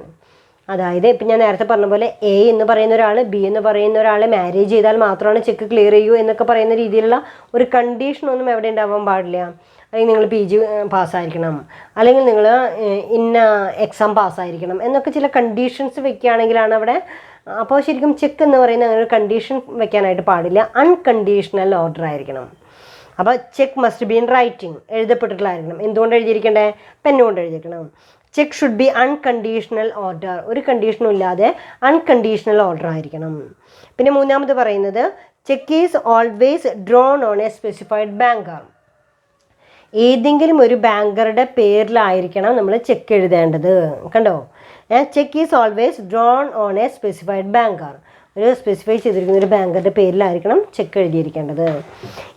അതായത് ഇപ്പം ഞാൻ നേരത്തെ പറഞ്ഞ പോലെ എ എന്ന് പറയുന്ന ഒരാൾ ബി എന്ന് പറയുന്ന ഒരാളെ മാരേജ് ചെയ്താൽ മാത്രമാണ് ചെക്ക് ക്ലിയർ ചെയ്യൂ എന്നൊക്കെ പറയുന്ന രീതിയിലുള്ള ഒരു കണ്ടീഷനൊന്നും എവിടെ ഉണ്ടാവാൻ പാടില്ല. അല്ലെങ്കിൽ നിങ്ങൾ PG പാസ്സായിരിക്കണം, അല്ലെങ്കിൽ നിങ്ങൾ ഇന്ന എക്സാം പാസ്സായിരിക്കണം എന്നൊക്കെ ചില കണ്ടീഷൻസ് വെക്കുകയാണെങ്കിലാണ് അവിടെ. അപ്പോൾ ശരിക്കും ചെക്ക് എന്ന് പറയുന്ന അങ്ങനെ ഒരു കണ്ടീഷൻ വെക്കാനായിട്ട് പാടില്ല, അൺകണ്ടീഷണൽ ഓർഡർ ആയിരിക്കണം. അപ്പോൾ cheque must be in writing, എഴുതപ്പെട്ടിട്ടുള്ളതായിരിക്കണം. എന്തുകൊണ്ട് എഴുതിയിരിക്കണ്ടേ? പെന്നുകൊണ്ട് എഴുതിയിരിക്കണം. Cheque should be unconditional order, ഒരു കണ്ടീഷനും ഇല്ലാതെ അൺകണ്ടീഷണൽ ഓർഡർ ആയിരിക്കണം. പിന്നെ മൂന്നാമത് പറയുന്നത് cheque is always drawn on a specified banker. ഏതെങ്കിലും ഒരു ബാങ്കറുടെ പേരിലായിരിക്കണം നമ്മൾ ചെക്ക് എഴുതേണ്ടത്. കണ്ടോ, cheque is always drawn on a specified banker, ഒരു സ്പെസിഫൈ ചെയ്തിരിക്കുന്ന ഒരു ബാങ്കറുടെ പേരിലായിരിക്കണം ചെക്ക് എഴുതിയിരിക്കേണ്ടത്.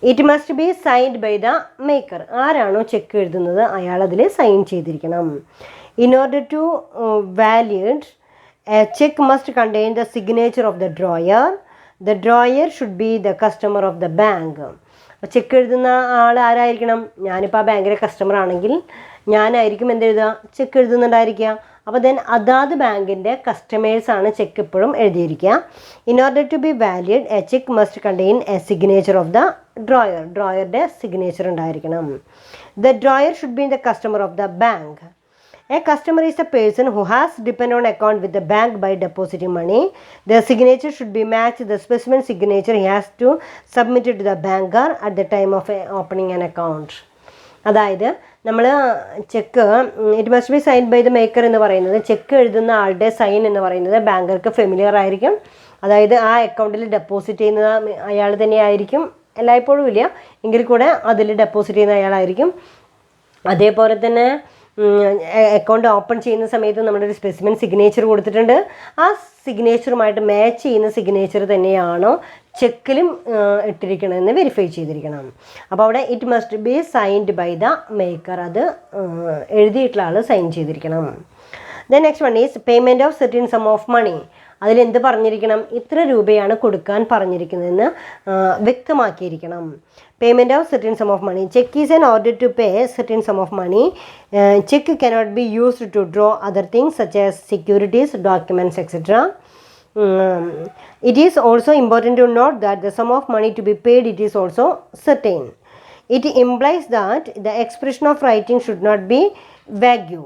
It must be signed by the maker, ആരാണോ ചെക്ക് എഴുതുന്നത് അയാൾ അതിൽ സൈൻ ചെയ്തിരിക്കണം. In order to valid a cheque must contain the signature of the drawer. The drawer should be the customer of the bank. Cheque എഴുതുന്ന ആൾ ആരായിരിക്കണം? ഞാനിപ്പോൾ ആ ബാങ്കിലെ കസ്റ്റമർ ആണെങ്കിൽ ഞാനായിരിക്കും എന്തെഴുതുക? ചെക്ക് എഴുതുന്നുണ്ടായിരിക്കുക. അപ്പോൾ ദെൻ അതാത് ബാങ്കിൻ്റെ കസ്റ്റമേഴ്സാണ് ചെക്ക് എപ്പോഴും എഴുതിയിരിക്കുക. In order to be valid a cheque must contain a signature of the drawer, ഡ്രോയറുടെ സിഗ്നേച്ചർ ഉണ്ടായിരിക്കണം. The drawer should be the customer of the bank. A customer is a person who has depend on account with the bank by depositing money. Their signature should be matched the specimen signature he has to submit it to the banker at the time of opening an account. അതായത് നമ്മൾ cheque it must be sign by the maker എന്ന് പറയുന്നത്, ചെക്ക് എഴുതുന്ന ആളുടെ സൈൻ എന്ന് പറയുന്നത് ബാങ്കർക്ക് ഫെമിലിയർ ആയിരിക്കും. അതായത് ആ അക്കൗണ്ടിൽ ഡെപ്പോസിറ്റ് ചെയ്യുന്നത് അയാൾ തന്നെയായിരിക്കും, എല്ലായ്പ്പോഴും ഇല്ല എങ്കിൽ കൂടെ അതിൽ ഡെപ്പോസിറ്റ് ചെയ്യുന്ന അയാളായിരിക്കും. അതേപോലെ തന്നെ അക്കൗണ്ട് ഓപ്പൺ ചെയ്യുന്ന സമയത്ത് നമ്മളൊരു സ്പെസിമെൻ സിഗ്നേച്ചർ കൊടുത്തിട്ടുണ്ട്, ആ സിഗ്നേച്ചറുമായിട്ട് മാച്ച് ചെയ്യുന്ന സിഗ്നേച്ചർ തന്നെയാണോ ചെക്കിലും ഇട്ടിരിക്കണമെന്ന് വെരിഫൈ ചെയ്തിരിക്കണം. അപ്പോൾ അവിടെ it must be signed by the maker, അത് എഴുതിയിട്ടുള്ള ആൾ സൈൻ ചെയ്തിരിക്കണം. Then next one is payment of certain sum of money. അതിലെന്ത് പറഞ്ഞിരിക്കണം? ഇത്ര രൂപയാണ് കൊടുക്കാൻ പറഞ്ഞിരിക്കുന്നതെന്ന് വ്യക്തമാക്കിയിരിക്കണം. Payment of certain sum of money. Cheque is an order to pay certain sum of money. Cheque cannot be used to draw other things such as securities, documents etcetera. It is also important to note that the sum of money to be paid, it is also certain. It implies that the expression of writing should not be vague.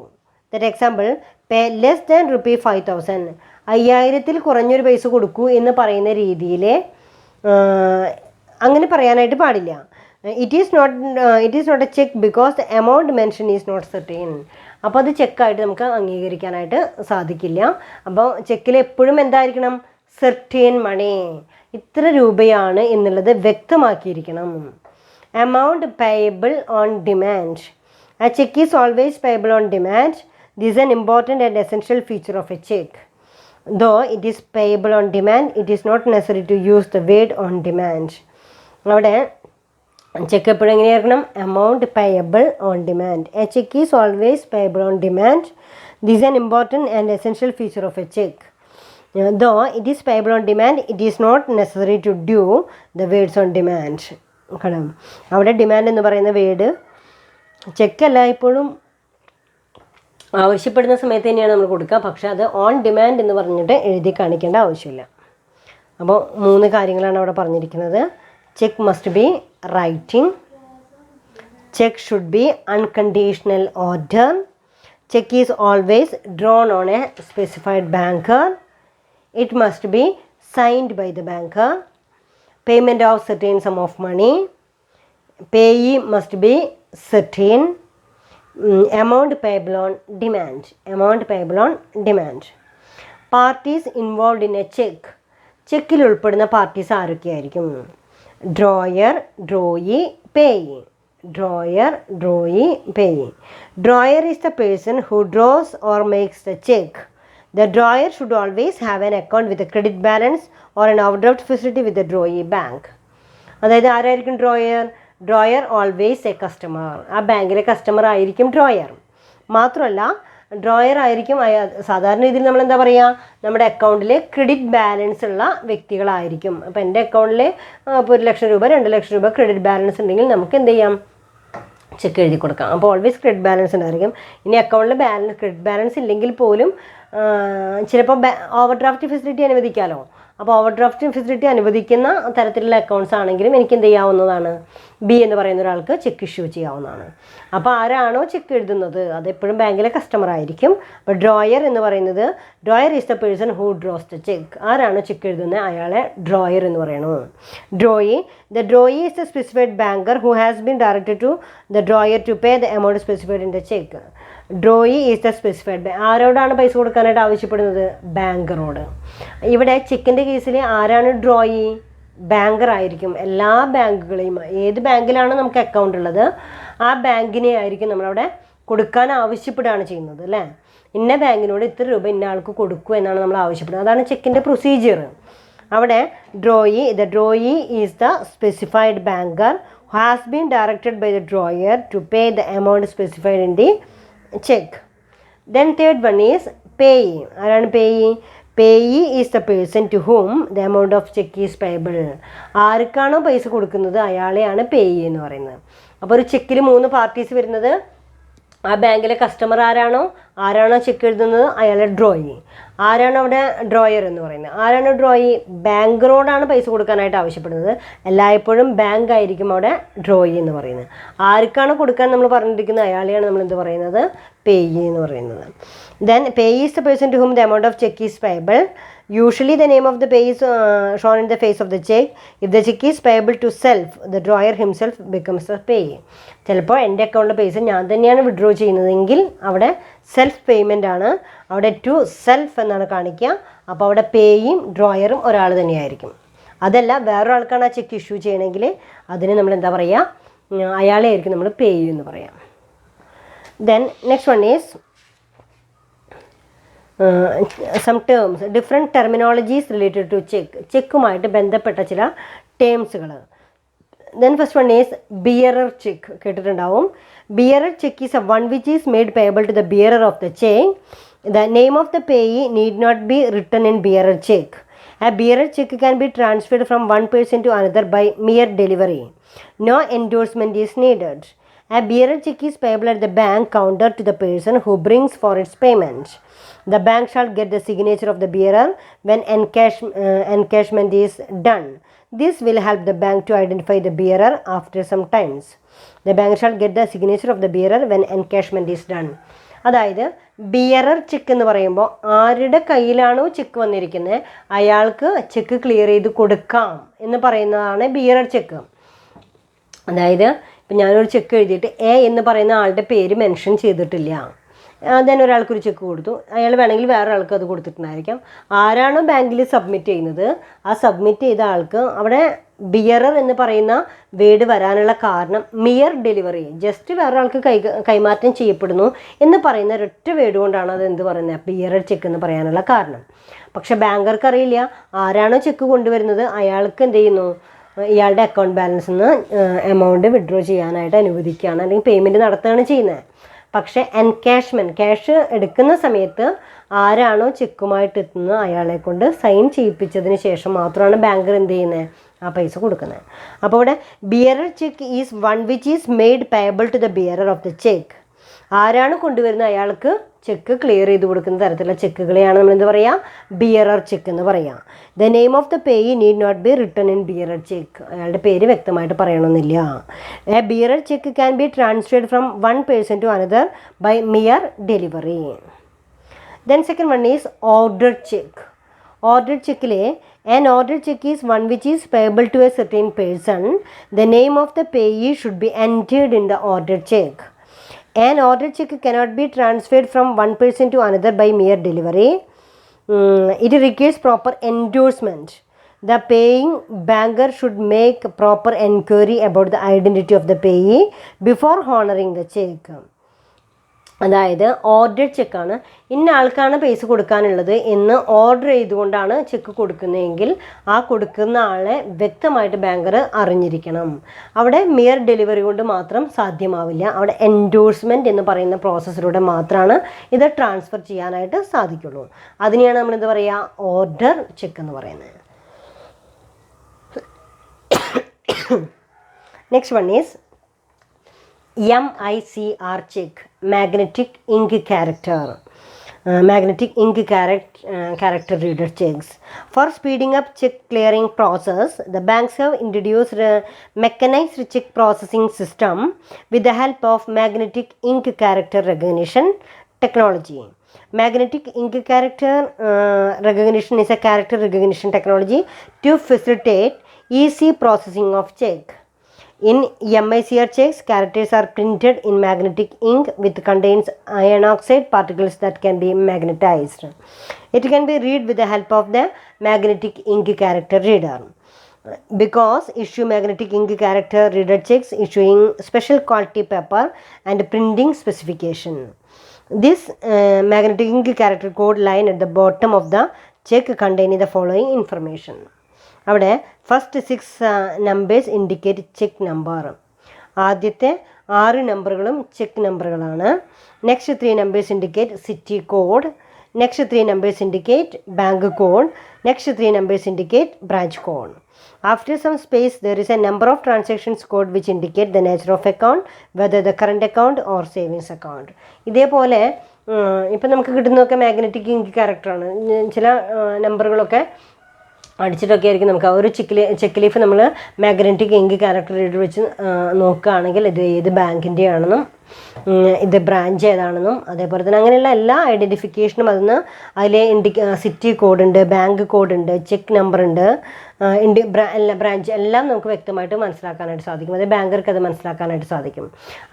That example, pay less than rupee 5,000. 5000-ൽ കുറഞ്ഞൊരു പൈസ കൊടുക്കൂ എന്ന് പറയുന്ന രീതിയിൽ അങ്ങനെ പറയാനായിട്ട് പാടില്ല. It is not a cheque because the amount mention is not certain. അപ്പോൾ അത് ചെക്കായിട്ട് നമുക്ക് അംഗീകരിക്കാനായിട്ട് സാധിക്കില്ല. അപ്പോൾ ചെക്കിൽ എപ്പോഴും എന്തായിരിക്കണം? സെർട്ടൈൻ മണി, ഇത്ര രൂപയാണ് എന്നുള്ളത് വ്യക്തമാക്കിയിരിക്കണം. Amount payable on demand. A check is always payable on demand. This is an important and essential feature of a check. Though it is payable on demand, it is not necessary to use the word on demand. അവിടെ ചെക്ക് എപ്പോഴും എങ്ങനെയായിരിക്കണം? Amount payable on demand. A cheque is always payable on demand. This is an important and essential feature of a cheque. Though it is payable on demand, it is not necessary to due the words on demand. കാരണം അവിടെ ഡിമാൻഡ് എന്ന് പറയുന്ന വേർഡ് ചെക്കല്ല ഇപ്പോഴും ആവശ്യപ്പെടുന്ന സമയത്ത് തന്നെയാണ് നമ്മൾ കൊടുക്കുക, പക്ഷേ അത് ഓൺ ഡിമാൻഡ് എന്ന് പറഞ്ഞിട്ട് എഴുതി കാണിക്കേണ്ട ആവശ്യമില്ല. അപ്പോൾ 3 കാര്യങ്ങളാണ് അവിടെ പറഞ്ഞിരിക്കുന്നത്. Cheque must be writing, cheque should be unconditional order, cheque is always drawn on a specified banker, it must be signed by the banker, payment of certain sum of money, payee must be certain, amount payable on demand, amount payable on demand. Parties involved in a check. ചെക്കിൽ ഉൾപ്പെടുന്ന പാർട്ടീസ് ആരൊക്കെയായിരിക്കും? Drawer, drawee, payee. Drawer, drawee, payee. Drawer is the person who draws or makes the check. The drawer should always have an account with a credit balance or an overdraft facility with the drawee bank. അതായത് ആരായിരിക്കും drawer? Drawer always A customer. ആ ബാങ്കിലെ കസ്റ്റമർ ആയിരിക്കും ഡ്രോയർ. മാത്രമല്ല ഡ്രോയർ ആയിരിക്കും സാധാരണ രീതിയിൽ നമ്മൾ എന്താ പറയുക, നമ്മുടെ അക്കൗണ്ടിൽ ക്രെഡിറ്റ് ബാലൻസ് ഉള്ള വ്യക്തികളായിരിക്കും. അപ്പോൾ എൻ്റെ അക്കൗണ്ടിൽ ഇപ്പോൾ 1 ലക്ഷം രൂപ 2 ലക്ഷം രൂപ ക്രെഡിറ്റ് ബാലൻസ് ഉണ്ടെങ്കിൽ നമുക്ക് എന്ത് ചെയ്യാം? ചെക്ക് എഴുതി കൊടുക്കാം. അപ്പോൾ ഓൾവേസ് ക്രെഡിറ്റ് ബാലൻസ് ഉണ്ടായിരിക്കും. ഇനി അക്കൗണ്ടിൽ ക്രെഡിറ്റ് ബാലൻസ് ഇല്ലെങ്കിൽ പോലും ചിലപ്പോൾ ഓവർ ഡ്രാഫ്റ്റ് ഫെസിലിറ്റി അനുവദിക്കാമല്ലോ. അപ്പോൾ ഓവർ ഡ്രാഫ്റ്റ് ഫെസിലിറ്റി അനുവദിക്കുന്ന തരത്തിലുള്ള അക്കൗണ്ട്സ് ആണെങ്കിലും എനിക്ക് എന്ത് ചെയ്യാവുന്നതാണ്, ബി എന്ന് പറയുന്ന ഒരാൾക്ക് ചെക്ക് ഇഷ്യൂ ചെയ്യാവുന്നതാണ്. അപ്പോൾ ആരാണോ ചെക്ക് എഴുതുന്നത് അതെപ്പോഴും ബാങ്കിലെ കസ്റ്റമർ ആയിരിക്കും. അപ്പോൾ ഡ്രോയർ എന്ന് പറയുന്നത്, drawer is the person who draws the cheque. ആരാണോ ചെക്ക് എഴുതുന്നത് അയാളെ ഡ്രോയർ എന്ന് പറയണു. Drawee, the drawee is the specified banker who has been directed to the drawer to pay the amount specified in the cheque. Drawee is the specified. ആരോടാണ് പൈസ കൊടുക്കാനായിട്ട് ആവശ്യപ്പെടുന്നത്, ബാങ്കറോട്. ഇവിടെ ചെക്കിൻ്റെ കേസിൽ ആരാണ് ഡ്രോയി, ബാങ്കർ ആയിരിക്കും. എല്ലാ ബാങ്കുകളെയും, ഏത് ബാങ്കിലാണ് നമുക്ക് അക്കൗണ്ട് ഉള്ളത് ആ ബാങ്കിനെ ആയിരിക്കും നമ്മളവിടെ കൊടുക്കാൻ ആവശ്യപ്പെടുകയാണ് ചെയ്യുന്നത് അല്ലേ. ഇന്ന ബാങ്കിനോട് ഇത്ര രൂപ ഇന്ന ആൾക്ക് കൊടുക്കൂ എന്നാണ് നമ്മൾ ആവശ്യപ്പെടുന്നത്. അതാണ് ചെക്കിൻ്റെ പ്രൊസീജിയർ. അവിടെ drawee, the drawee is the specified banker who has been directed by the drawer to pay the amount specified in the cheque. Then third one is payee. ആരാണ് payee? Payee is the person to whom the amount of cheque is payable. ആർക്കാണോ പൈസ കൊടുക്കുന്നത് അയാളെയാണ് പേയി എന്ന് പറയുന്നത്. അപ്പോൾ ഒരു ചെക്കിൽ 3 പാർട്ടീസ് വരുന്നത്, ആ ബാങ്കിലെ കസ്റ്റമർ ആരാണോ ചെക്ക് എഴുതുന്നത് അയാളെ ഡ്രോയി. ആരാണ് അവിടെ ഡ്രോയർ എന്ന് പറയുന്നത്? ആരാണ് ഡ്രോയി? ബാങ്കറോടാണ് പൈസ കൊടുക്കാനായിട്ട് ആവശ്യപ്പെടുന്നത്. എല്ലായ്പ്പോഴും ബാങ്ക് ആയിരിക്കും അവിടെ ഡ്രോയി എന്ന് പറയുന്നത്. ആർക്കാണ് കൊടുക്കാൻ നമ്മൾ പറഞ്ഞിരിക്കുന്നത് അയാളെയാണ് നമ്മൾ എന്ത് പറയുന്നത്, പേയി എന്ന് പറയുന്നത്. Then payee is the person to whom the amount of cheque is payable. Usually the name of the pay is shown in the face of the check. If the check is payable to self, the drawer himself becomes the payee. ചിലപ്പോൾ എൻ്റെ അക്കൗണ്ടിലെ പൈസ ഞാൻ തന്നെയാണ് വിഡ്രോ ചെയ്യുന്നതെങ്കിൽ അവിടെ സെൽഫ് പേയ്മെൻ്റ് ആണ്. അവിടെ ടു സെൽഫ് എന്നാണ് കാണിക്കുക. അപ്പോൾ അവിടെ പേയും ഡ്രോയറും ഒരാൾ തന്നെയായിരിക്കും. അതല്ല വേറൊരാൾക്കാണ് ആ ചെക്ക് ഇഷ്യൂ ചെയ്യണമെങ്കിൽ അതിന് നമ്മൾ എന്താ പറയുക, അയാളെ ആയിരിക്കും നമ്മൾ പേയ് എന്ന് പറയാം. Then next one is some terms, different terminologies related to cheque. ചെക്കുമായിട്ട് ബന്ധപ്പെട്ട ചില ടേംസുകൾ. Then first one is bearer cheque. കേട്ടിട്ടുണ്ടാവും. Bearer cheque is a one which is made payable to the bearer of the cheque. The name of the payee need not be written in bearer cheque. A bearer check can be transferred from one person to another by mere delivery. No endorsement is needed. A bearer check is payable at the bank counter to the person who brings for its payment. The bank shall get the signature of the bearer when encashment is done. This will help the bank to identify the bearer after some times. The bank shall get the signature of the bearer when encashment is done. അതായത് ബിയറർ ചെക്ക് എന്ന് പറയുമ്പോൾ ആരുടെ കയ്യിലാണോ ചെക്ക് വന്നിരിക്കുന്നത് അയാൾക്ക് ചെക്ക് ക്ലിയർ ചെയ്ത് കൊടുക്കാം എന്ന് പറയുന്നതാണ് ബിയറർ ചെക്ക്. അതായത് ഇപ്പം ഞാനൊരു ചെക്ക് എഴുതിയിട്ട് എ എന്ന് പറയുന്ന ആളുടെ പേര് മെൻഷൻ ചെയ്തിട്ടില്ല, then ഒരാൾക്കൊരു ചെക്ക് കൊടുത്തു, അയാൾ വേണമെങ്കിൽ വേറെ ആൾക്ക് അത് കൊടുത്തിട്ടുണ്ടായിരിക്കാം. ആരാണോ ബാങ്കിൽ സബ്മിറ്റ് ചെയ്യുന്നത് ആ സബ്മിറ്റ് ചെയ്ത ആൾക്ക് അവിടെ ബിയറർ എന്ന് പറയുന്ന വേർഡ് വരാനുള്ള കാരണം മിയർ ഡെലിവറി, ജസ്റ്റ് വേറെ ആൾക്ക് കൈമാറ്റം ചെയ്യപ്പെടുന്നു എന്ന് പറയുന്ന ഒരൊറ്റ വേർഡ് കൊണ്ടാണ് അത് എന്ത് പറയുന്നത് ബിയറർ ചെക്ക് എന്ന് പറയാനുള്ള കാരണം. പക്ഷെ ബാങ്കർക്ക് അറിയില്ല ആരാണോ ചെക്ക് കൊണ്ടുവരുന്നത് അയാൾക്ക് എന്ത് ചെയ്യുന്നു, ഇയാളുടെ അക്കൗണ്ട് ബാലൻസിൽ നിന്ന് എമൗണ്ട് വിഡ്രോ ചെയ്യാനായിട്ട് അനുവദിക്കുകയാണ് അല്ലെങ്കിൽ പേയ്മെൻറ്റ് നടത്തുകയാണ് ചെയ്യുന്നത്. പക്ഷേ എൻകാഷ്മെൻറ്റ്, ക്യാഷ് എടുക്കുന്ന സമയത്ത് ആരാണോ ചെക്കുമായിട്ട് എത്തുന്നത് അയാളെ കൊണ്ട് സൈൻ ചെയ്യിപ്പിച്ചതിന് ശേഷം മാത്രമാണ് ബാങ്കർ എന്ത് ചെയ്യുന്നത് ആ പൈസ കൊടുക്കുന്നത്. അപ്പോൾ ഇവിടെ bearer cheque is one which is made payable to the bearer of the cheque. ആരാണ് കൊണ്ടുവരുന്നത് അയാൾക്ക് ചെക്ക് ക്ലിയർ ചെയ്ത് കൊടുക്കുന്ന തരത്തിലുള്ള ചെക്കുകളെയാണ് നമ്മൾ എന്ത് പറയുക ബിയറർ ചെക്ക് എന്ന് പറയാം. The name of the payee need not be written in bearer cheque. അയാളുടെ പേര് വ്യക്തമായിട്ട് പറയണമെന്നില്ല. A bearer cheque can be transferred from one person to another by mere delivery. Then second one is order cheque. Order ചെക്കിലെ an order check is one which is payable to a certain person. The name of the payee should be entered in the order check. An order check cannot be transferred from one person to another by mere delivery. It requires proper endorsement. The paying banker should make proper enquiry about the identity of the payee before honoring the check. അതായത് ഓർഡർ ചെക്കാണ്, ഇന്ന ആൾക്കാണ് പൈസ കൊടുക്കാനുള്ളത് എന്ന് ഓർഡർ ചെയ്തുകൊണ്ടാണ് ചെക്ക് കൊടുക്കുന്നതെങ്കിൽ ആ കൊടുക്കുന്ന ആളെ വ്യക്തമായിട്ട് ബാങ്കർ അറിഞ്ഞിരിക്കണം. അവിടെ മിയർ ഡെലിവറി കൊണ്ട് മാത്രം സാധ്യമാവില്ല. അവിടെ എൻഡോഴ്സ്മെൻറ്റ് എന്ന് പറയുന്ന പ്രോസസ്സിലൂടെ മാത്രമാണ് ഇത് ട്രാൻസ്ഫർ ചെയ്യാനായിട്ട് സാധിക്കുള്ളൂ. അതിനെയാണ് നമ്മൾ എന്താ പറയുക ഓർഡർ ചെക്ക് എന്ന് പറയുന്നത്. Next one is MICR check, magnetic ink character. magnetic ink character reader checks. For speeding up check clearing process, the banks have introduced a mechanized check processing system with the help of magnetic ink character recognition technology. Magnetic ink character recognition is a character recognition technology to facilitate easy processing of check. In MICR checks, characters are printed in magnetic ink which contains iron oxide particles that can be magnetized. It can be read with the help of the magnetic ink character reader. Because issue magnetic ink character reader checks issuing special quality paper and printing specification. This magnetic ink character code line at the bottom of the check containing the following information. അവിടെ ഫസ്റ്റ് 6 നമ്പേഴ്സ് ഇൻഡിക്കേറ്റ് ചെക്ക് നമ്പർ. ആദ്യത്തെ 6 നമ്പറുകളും ചെക്ക് നമ്പറുകളാണ്. Next 3 numbers indicate city code. Next 3 numbers indicate bank code. Next 3 numbers indicate branch code. After some space, there is a number of transactions code which indicate the nature of account, whether the current account or savings account. ഇതേപോലെ ഇപ്പം നമുക്ക് കിട്ടുന്നതൊക്കെ മാഗ്നറ്റിക് ഇങ്ക് ക്യാരക്ടറാണ്. ചില നമ്പറുകളൊക്കെ അടിച്ചിട്ടൊക്കെ ആയിരിക്കും നമുക്ക് ആ ഒരു ചെക്ക് ലീഫ് നമ്മൾ മാഗ്നറ്റിക് ഇങ്ക് ക്യാരക്ടർ റീഡർ വെച്ച് നോക്കുകയാണെങ്കിൽ ഇത് ഏത് ബാങ്കിൻ്റെ ആണെന്നും ഇത് ബ്രാഞ്ച് ഏതാണെന്നും അതേപോലെ തന്നെ അങ്ങനെയുള്ള എല്ലാ ഐഡൻറ്റിഫിക്കേഷനും അതിലെ സിറ്റി കോഡുണ്ട്, ബാങ്ക് കോഡുണ്ട്, ചെക്ക് നമ്പർ ഉണ്ട്, ബ്രാഞ്ച് എല്ലാം നമുക്ക് വ്യക്തമായിട്ട് മനസ്സിലാക്കാനായിട്ട് സാധിക്കും. അതേ ബാങ്കർക്ക് അത് മനസ്സിലാക്കാനായിട്ട് സാധിക്കും.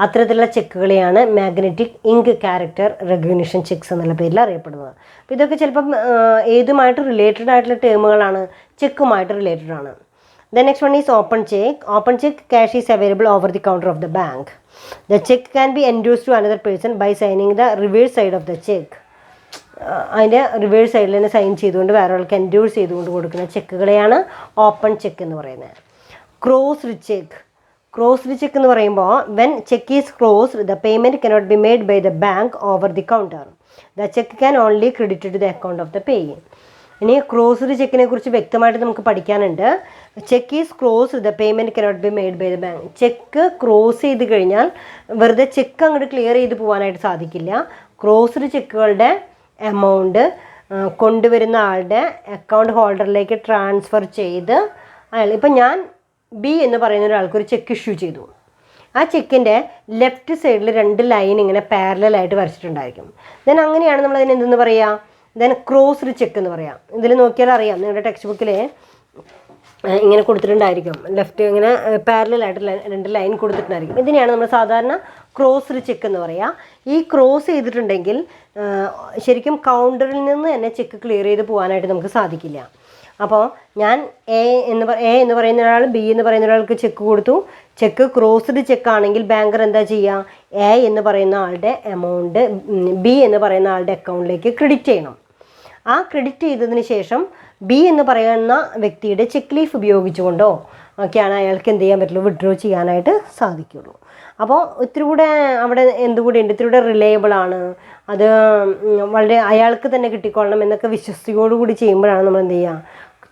അത്തരത്തിലുള്ള ചെക്കുകളെയാണ് magnetic ink character recognition cheques എന്നുള്ള പേരിൽ അറിയപ്പെടുന്നത്. അപ്പോൾ ഇതൊക്കെ ചിലപ്പം ഏതുമായിട്ട് റിലേറ്റഡ് ആയിട്ടുള്ള ടേമുകളാണ്, ചെക്കുമായിട്ട് റിലേറ്റഡ് ആണ്. The next one is open check. Open check cash is available over the counter of the bank. The check can be endorsed to another person by signing the reverse side of the check. അതിൻ്റെ റിവേഴ്സ് സൈഡിൽ തന്നെ സൈൻ ചെയ്തുകൊണ്ട് വേറെ ആൾക്ക് എൻഡോഴ്സ് ചെയ്തുകൊണ്ട് കൊടുക്കുന്ന ചെക്കുകളെയാണ് ഓപ്പൺ ചെക്ക് എന്ന് പറയുന്നത്. Crossed check. ക്രോസ്ഡ് ചെക്ക് എന്ന് പറയുമ്പോൾ when cheque is closed the payment cannot be made by the bank over the counter. The cheque can only credit to the account of the paying. ഇനി ക്രോസ്ഡ് ചെക്കിനെ കുറിച്ച് വ്യക്തമായിട്ട് നമുക്ക് പഠിക്കാനുണ്ട്. Cheque is closed the payment cannot be made by the bank. Cheque cross ചെയ്ത് കഴിഞ്ഞാൽ വെറുതെ ചെക്ക് അങ്ങോട്ട് ക്ലിയർ ചെയ്ത് പോകാനായിട്ട് സാധിക്കില്ല. ക്രോസ്ഡ് ചെക്കുകളുടെ എമൗണ്ട് കൊണ്ടുവരുന്ന ആളുടെ അക്കൗണ്ട് ഹോൾഡറിലേക്ക് ട്രാൻസ്ഫർ ചെയ്ത് ഇപ്പം ഞാൻ ബി എന്ന് പറയുന്ന ഒരാൾക്കൊരു ചെക്ക് ഇഷ്യൂ ചെയ്തു. ആ ചെക്കിൻ്റെ ലെഫ്റ്റ് സൈഡിൽ 2 ലൈൻ ഇങ്ങനെ പാരലായിട്ട് വരച്ചിട്ടുണ്ടായിരിക്കും. ദെൻ അങ്ങനെയാണ് നമ്മളതിന് എന്തെന്ന് പറയുക, ദെൻ ക്രോസ്ഡ് ചെക്ക് എന്ന് പറയാം. ഇതിൽ നോക്കിയാൽ അറിയാം, നിങ്ങളുടെ ടെക്സ്റ്റ് ബുക്കിൽ ഇങ്ങനെ കൊടുത്തിട്ടുണ്ടായിരിക്കും, ലെഫ്റ്റ് ഇങ്ങനെ പാരലായിട്ട് 2 ലൈൻ കൊടുത്തിട്ടുണ്ടായിരിക്കും. ഇതിനെയാണ് നമ്മൾ സാധാരണ ക്രോസ്ഡ് ചെക്ക് എന്ന് പറയുക. ഈ ക്രോസ് ചെയ്തിട്ടുണ്ടെങ്കിൽ ശരിക്കും കൗണ്ടറിൽ നിന്ന് തന്നെ ചെക്ക് ക്ലിയർ ചെയ്ത് പോകാനായിട്ട് നമുക്ക് സാധിക്കില്ല. അപ്പോൾ ഞാൻ എ എന്ന് പറയുന്ന ഒരാൾ ബി എന്ന് പറയുന്ന ഒരാൾക്ക് ചെക്ക് കൊടുത്തു. ചെക്ക് ക്രോസ്ഡ് ചെക്കാണെങ്കിൽ ബാങ്കർ എന്താ ചെയ്യുക, എ എന്ന് പറയുന്ന ആളുടെ എമൗണ്ട് ബി എന്ന് പറയുന്ന ആളുടെ അക്കൗണ്ടിലേക്ക് ക്രെഡിറ്റ് ചെയ്യണം. ആ ക്രെഡിറ്റ് ചെയ്തതിന് ശേഷം ബി എന്ന് പറയുന്ന വ്യക്തിയുടെ ചെക്ക് ലീഫ് ഉപയോഗിച്ചുകൊണ്ടോ ഒക്കെയാണ് അയാൾക്ക് എന്ത് ചെയ്യാൻ പറ്റുള്ളൂ, വിഡ്രോ ചെയ്യാനായിട്ട് സാധിക്കുള്ളൂ. അപ്പോൾ ഇത്തിരി കൂടെ അവിടെ എന്തുകൂടി ഉണ്ട്, ഇത്തിരി കൂടെ റിലയബിളാണ്, അത് വളരെ അയാൾക്ക് തന്നെ കിട്ടിക്കൊള്ളണം എന്നൊക്കെ വിശ്വസ്തയോടുകൂടി ചെയ്യുമ്പോഴാണ് നമ്മൾ എന്ത് ചെയ്യുക,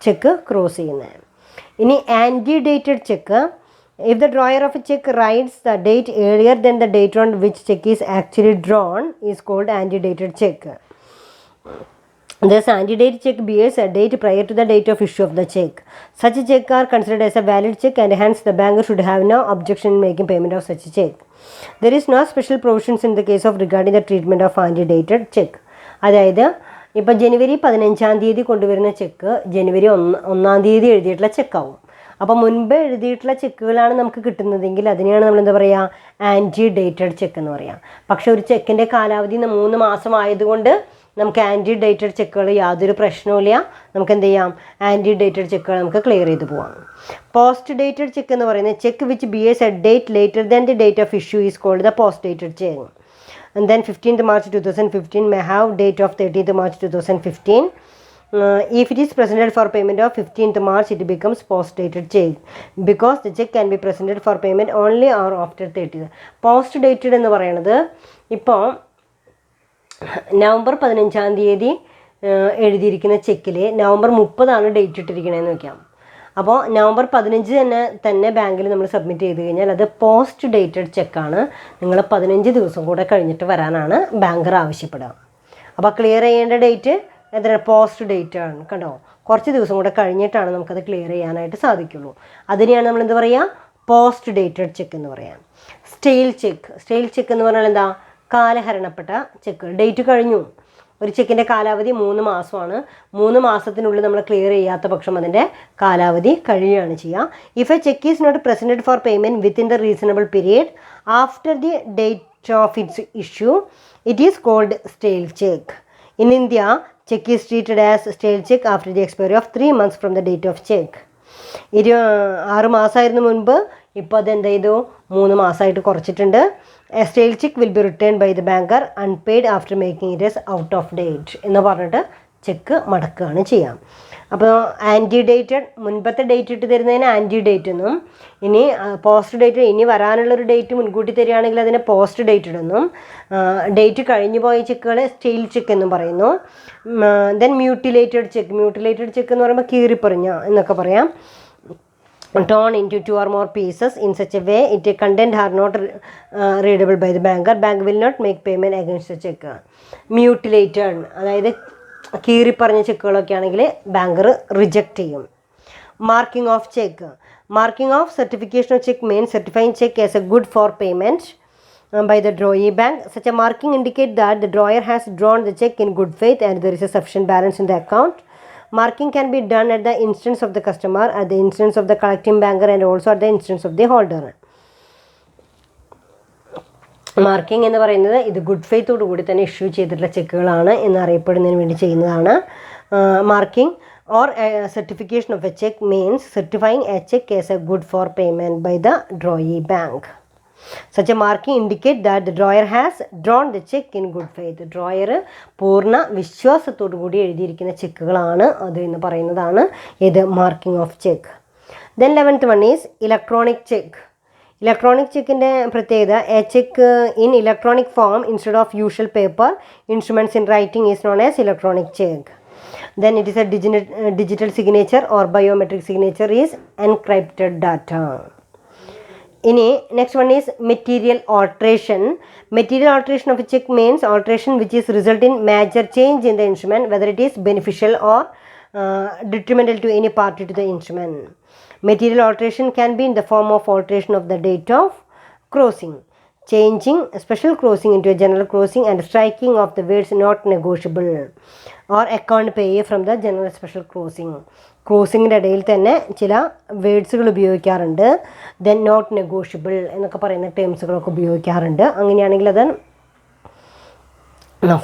ചെക്ക് ക്രോസ് ചെയ്യുന്നത്. ഇനി ante dated cheque. If the drawer of a check writes the date earlier than the date on which check is actually drawn is called antedated check. Thus, antedated check bears a date prior to the date of issue of the check. Such a check are considered as a valid check and hence the banker should have no objection in making payment of such a check. There is no special provisions in the case of regarding the treatment of antedated check. അതായത് ഇപ്പോൾ ജനുവരി 15 കൊണ്ടുവരുന്ന ചെക്ക് ജനുവരി 1 എഴുതിയിട്ടുള്ള ചെക്കാവും. അപ്പോൾ മുൻപ് എഴുതിയിട്ടുള്ള ചെക്കുകളാണ് നമുക്ക് കിട്ടുന്നതെങ്കിൽ അതിനെയാണ് നമ്മൾ എന്താ പറയുക, ആൻറ്റി ഡേറ്റഡ് ചെക്ക് എന്ന് പറയാം. പക്ഷേ ഒരു ചെക്കിൻ്റെ കാലാവധി 3 മാസം ആയതുകൊണ്ട് നമുക്ക് ആൻറ്റി ഡേറ്റഡ് ചെക്കുകൾ യാതൊരു പ്രശ്നവുമില്ല. നമുക്ക് എന്ത് ചെയ്യാം, ആൻറ്റി ഡേറ്റഡ് ചെക്കുകൾ നമുക്ക് ക്ലിയർ ചെയ്ത് പോകാം. പോസ്റ്റ് ഡേറ്റഡ് ചെക്ക് എന്ന് പറയുന്നത് cheque which bears a date later than the date of issue is called the post dated cheque. And then 15th March 2015 may have date of 30th March 2015. If it is presented for payment of 15th March, it becomes post-dated check because the check can be presented for payment only or after 30th. Post-dated എന്ന് പറയുന്നത് ഇപ്പോൾ നവംബർ 15 എഴുതിയിരിക്കുന്ന ചെക്കിൽ നവംബർ 30 ഡേറ്റ് ഇട്ടിരിക്കണതെന്ന് വയ്ക്കാം. അപ്പോൾ നവംബർ 15 തന്നെ ബാങ്കിൽ നമ്മൾ സബ്മിറ്റ് ചെയ്ത് കഴിഞ്ഞാൽ അത് പോസ്റ്റ് ഡേറ്റഡ് ചെക്കാണ്. നിങ്ങൾ 15 ദിവസം കൂടെ കഴിഞ്ഞിട്ട് വരാനാണ് ബാങ്കർ ആവശ്യപ്പെടുക. അപ്പോൾ ക്ലിയർ ചെയ്യേണ്ട ഡേറ്റ് എന്താണ്? പോസ്റ്റ് ഡേറ്റ് ആണ്. കണ്ടോ, കുറച്ച് ദിവസം കൂടെ കഴിഞ്ഞിട്ടാണ് നമുക്കത് ക്ലിയർ ചെയ്യാനായിട്ട് സാധിക്കുള്ളൂ. അതിനെയാണ് നമ്മൾ എന്ത് പറയുക? പോസ്റ്റ് ഡേറ്റഡ് ചെക്ക് എന്ന് പറയാം. സ്റ്റെയിൽ ചെക്ക് എന്ന് പറഞ്ഞാൽ എന്താ? കാലഹരണപ്പെട്ട ചെക്ക്. ഡേറ്റ് കഴിഞ്ഞു, ഒരു ചെക്കിൻ്റെ കാലാവധി 3 മാസമാണ്. 3 മാസത്തിനുള്ളിൽ നമ്മൾ ക്ലിയർ ചെയ്യാത്ത പക്ഷം അതിൻ്റെ കാലാവധി കഴിയുകയാണ് ചെയ്യുക. If a cheque is not presented for payment within the reasonable period after the date of its issue, it is called stale cheque. In India, cheque is treated as stale cheque after the expiry of 3 months from the date of cheque. 6 മാസമായിരുന്നു മുൻപ്, ഇപ്പോൾ അത് എന്ത് ചെയ്തു? 3 മാസമായിട്ട് കുറച്ചിട്ടുണ്ട്. A stale cheque will be return by the banker unpaid after making it S out of date എന്ന് പറഞ്ഞിട്ട് ചെക്ക് മടക്കുകയാണ് ചെയ്യാം. അപ്പോൾ ആൻറ്റി ഡേറ്റഡ്, മുൻപത്തെ ഡേറ്റ് ഇട്ട് തരുന്നതിന് ആൻറ്റി ഡേറ്റ് എന്നും, ഇനി പോസ്റ്റ് ഡേറ്റ്, ഇനി വരാനുള്ളൊരു ഡേറ്റ് മുൻകൂട്ടി തരികയാണെങ്കിൽ അതിനെ പോസ്റ്റ് ഡേറ്റഡ് എന്നും, ഡേറ്റ് കഴിഞ്ഞു പോയ ചെക്കുകളെ സ്റ്റെയിൽ ചെക്ക് എന്നും പറയുന്നു. ദെൻ മ്യൂട്ടിലേറ്റഡ് ചെക്ക് എന്ന് പറയുമ്പോൾ കീറിപ്പറിഞ്ഞ എന്നൊക്കെ പറയാം. torn into 2 or more pieces in such a way its content are not readable by the banker. Bank will not make payment against the check. Mutilated, അതായത് കീറിപ്പറഞ്ഞ ചെക്കുകളൊക്കെ ആണെങ്കിൽ ബാങ്കർ റിജക്റ്റ് ചെയ്യും. Marking of certification of check means certifying check as a good for payment by the drawee bank. Such a marking indicates that the drawer has drawn the check in good faith and there is a sufficient balance in the account. Marking can be done at the instance of the customer, at the instance of the collecting banker and also at the instance of the holder. Marking എന്ന് പറയുന്നത് ഇത് ഗുഡ് ഫെയ്ത്തോടു കൂടി തന്നെ ഇഷ്യൂ ചെയ്തിട്ടുള്ള ചെക്കുകളാണ് എന്നറിയപ്പെടുന്നതിന് വേണ്ടി ചെയ്യുന്നതാണ്. Marking or certification of a cheque means certifying a cheque as a good for payment by the drawee bank. Such a marking indicate that the drawer has drawn the check in good faith. Drawer പൂർണ്ണ വിശ്വാസത്തോടു കൂടി എഴുതിയിരിക്കുന്ന ചെക്കുകളാണ് അത് എന്ന് പറയുന്നതാണ് ഇത് marking of cheque. Then 11th one is electronic cheque. Electronic ചെക്കിൻ്റെ പ്രത്യേകത, a cheque in electronic form instead of usual paper instruments in writing is known as electronic cheque. Then it is a digital signature or biometric signature is encrypted data. ഇനി next one is material alteration. Material alteration of a cheque means alteration which is result in major change in the instrument whether it is beneficial or detrimental to any party to the instrument. Material alteration can be in the form of alteration of the date of crossing, changing a special crossing into a general crossing and striking of the words not negotiable or account payee from the general special crossing. ക്രോസിങ്ങിൻ്റെ ഇടയിൽ തന്നെ ചില വേർഡ്സുകൾ ഉപയോഗിക്കാറുണ്ട്. ദെൻ നോട്ട് നെഗോഷ്യബിൾ എന്നൊക്കെ പറയുന്ന ടേംസുകളൊക്കെ ഉപയോഗിക്കാറുണ്ട്. അങ്ങനെയാണെങ്കിൽ അത്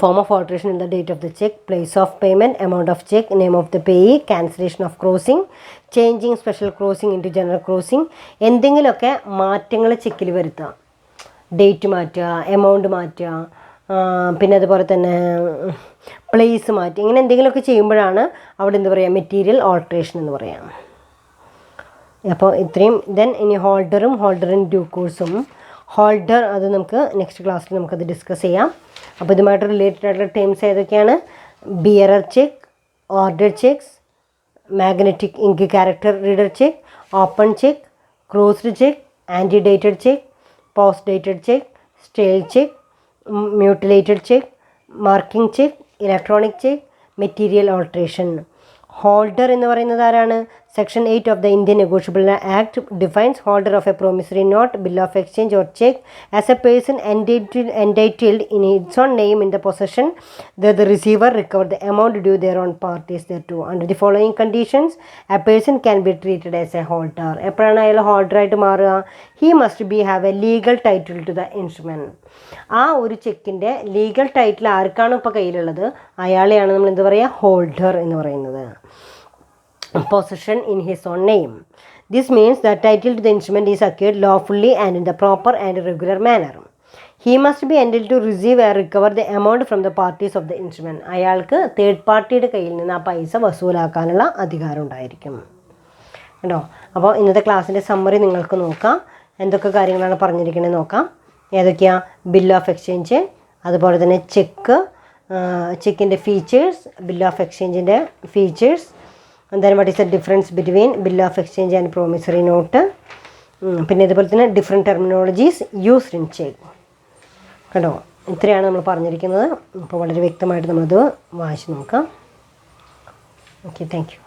form of alteration in the date of the check, place of payment, amount of check, name of the payee, cancellation of crossing, changing special crossing into general crossing. എന്തെങ്കിലുമൊക്കെ മാറ്റങ്ങൾ ചെക്കിൽ വരുത്തുക, ഡേറ്റ് മാറ്റുക, എമൗണ്ട് മാറ്റുക, പിന്നെ അതുപോലെ തന്നെ പ്ലേസ് മാറ്റി, ഇങ്ങനെ എന്തെങ്കിലുമൊക്കെ ചെയ്യുമ്പോഴാണ് അവിടെ എന്ത് പറയുക, മെറ്റീരിയൽ ഓൾട്രേഷൻ എന്ന് പറയാം. അപ്പോൾ ഇത്രയും. ദെൻ ഇനി ഹോൾഡറും ഡ്യൂ കോഴ്സും. ഹോൾഡർ അത് നമുക്ക് നെക്സ്റ്റ് ക്ലാസ്സിൽ നമുക്കത് ഡിസ്കസ് ചെയ്യാം. അപ്പോൾ ഇതുമായിട്ട് റിലേറ്റഡ് ആയിട്ടുള്ള ടേംസ് ഏതൊക്കെയാണ്? Bearer cheque, order cheques, magnetic ink character reader cheque, open cheque, crossed cheque, ante dated cheque, post dated cheque, stale cheque, mutilated cheque, marking cheque, electronic cheque, material alteration. Holder എന്ന് പറയുന്നത് ആരാണ്? Section 8 of the Indian Negotiable Act defines holder of a promissory note, bill of exchange or check as a person entitled in its own name in the possession that the receiver recover the amount due their own parties thereto. Under the following conditions, a person can be treated as a holder. എപ്പോഴാണ് അയാൾ ഹോൾഡർ ആയിട്ട് മാറുക? He must have a legal title to the instrument. ആ ഒരു ചെക്കിൻ്റെ ലീഗൽ ടൈറ്റിൽ ആർക്കാണ് ഇപ്പോൾ കയ്യിലുള്ളത് അയാളെയാണ് നമ്മൾ എന്ത് പറയുക? ഹോൾഡർ എന്ന് പറയുന്നത്. Possession in his own name. This means that title to the instrument is acquired lawfully and in the proper and regular manner. He must be entitled to receive or recover the amount from the parties of the instrument. അയാൾക്ക് തേർഡ് പാർട്ടിയുടെ കയ്യിൽ നിന്ന് ആ പൈസ വസൂലാക്കാനുള്ള അധികാരം ഉണ്ടായിരിക്കും കേട്ടോ. അപ്പോൾ ഇന്നത്തെ ക്ലാസ്സിൻ്റെ സമ്മറി നിങ്ങൾക്ക് നോക്കാം. എന്തൊക്കെ കാര്യങ്ങളാണ് പറഞ്ഞിരിക്കുന്നത് നോക്കാം. ഏതൊക്കെയാണ്? ബിൽ ഓഫ് എക്സ്ചേഞ്ച്, അതുപോലെ തന്നെ ചെക്കിൻ്റെ ഫീച്ചേഴ്സ്, ബിൽ ഓഫ് എക്സ്ചേഞ്ചിൻ്റെ features, and then what is the difference between bill of exchange and promissory note. പിന്നെ ഇതുപോലെ തന്നെ different terminologies used in check കേട്ടോ. ഇത്രയാണ് നമ്മൾ പറഞ്ഞിരിക്കുന്നത്. അപ്പോൾ വളരെ വ്യക്തമായിട്ട് നമ്മളത് വായിച്ച് നോക്കാം. Okay, thank you.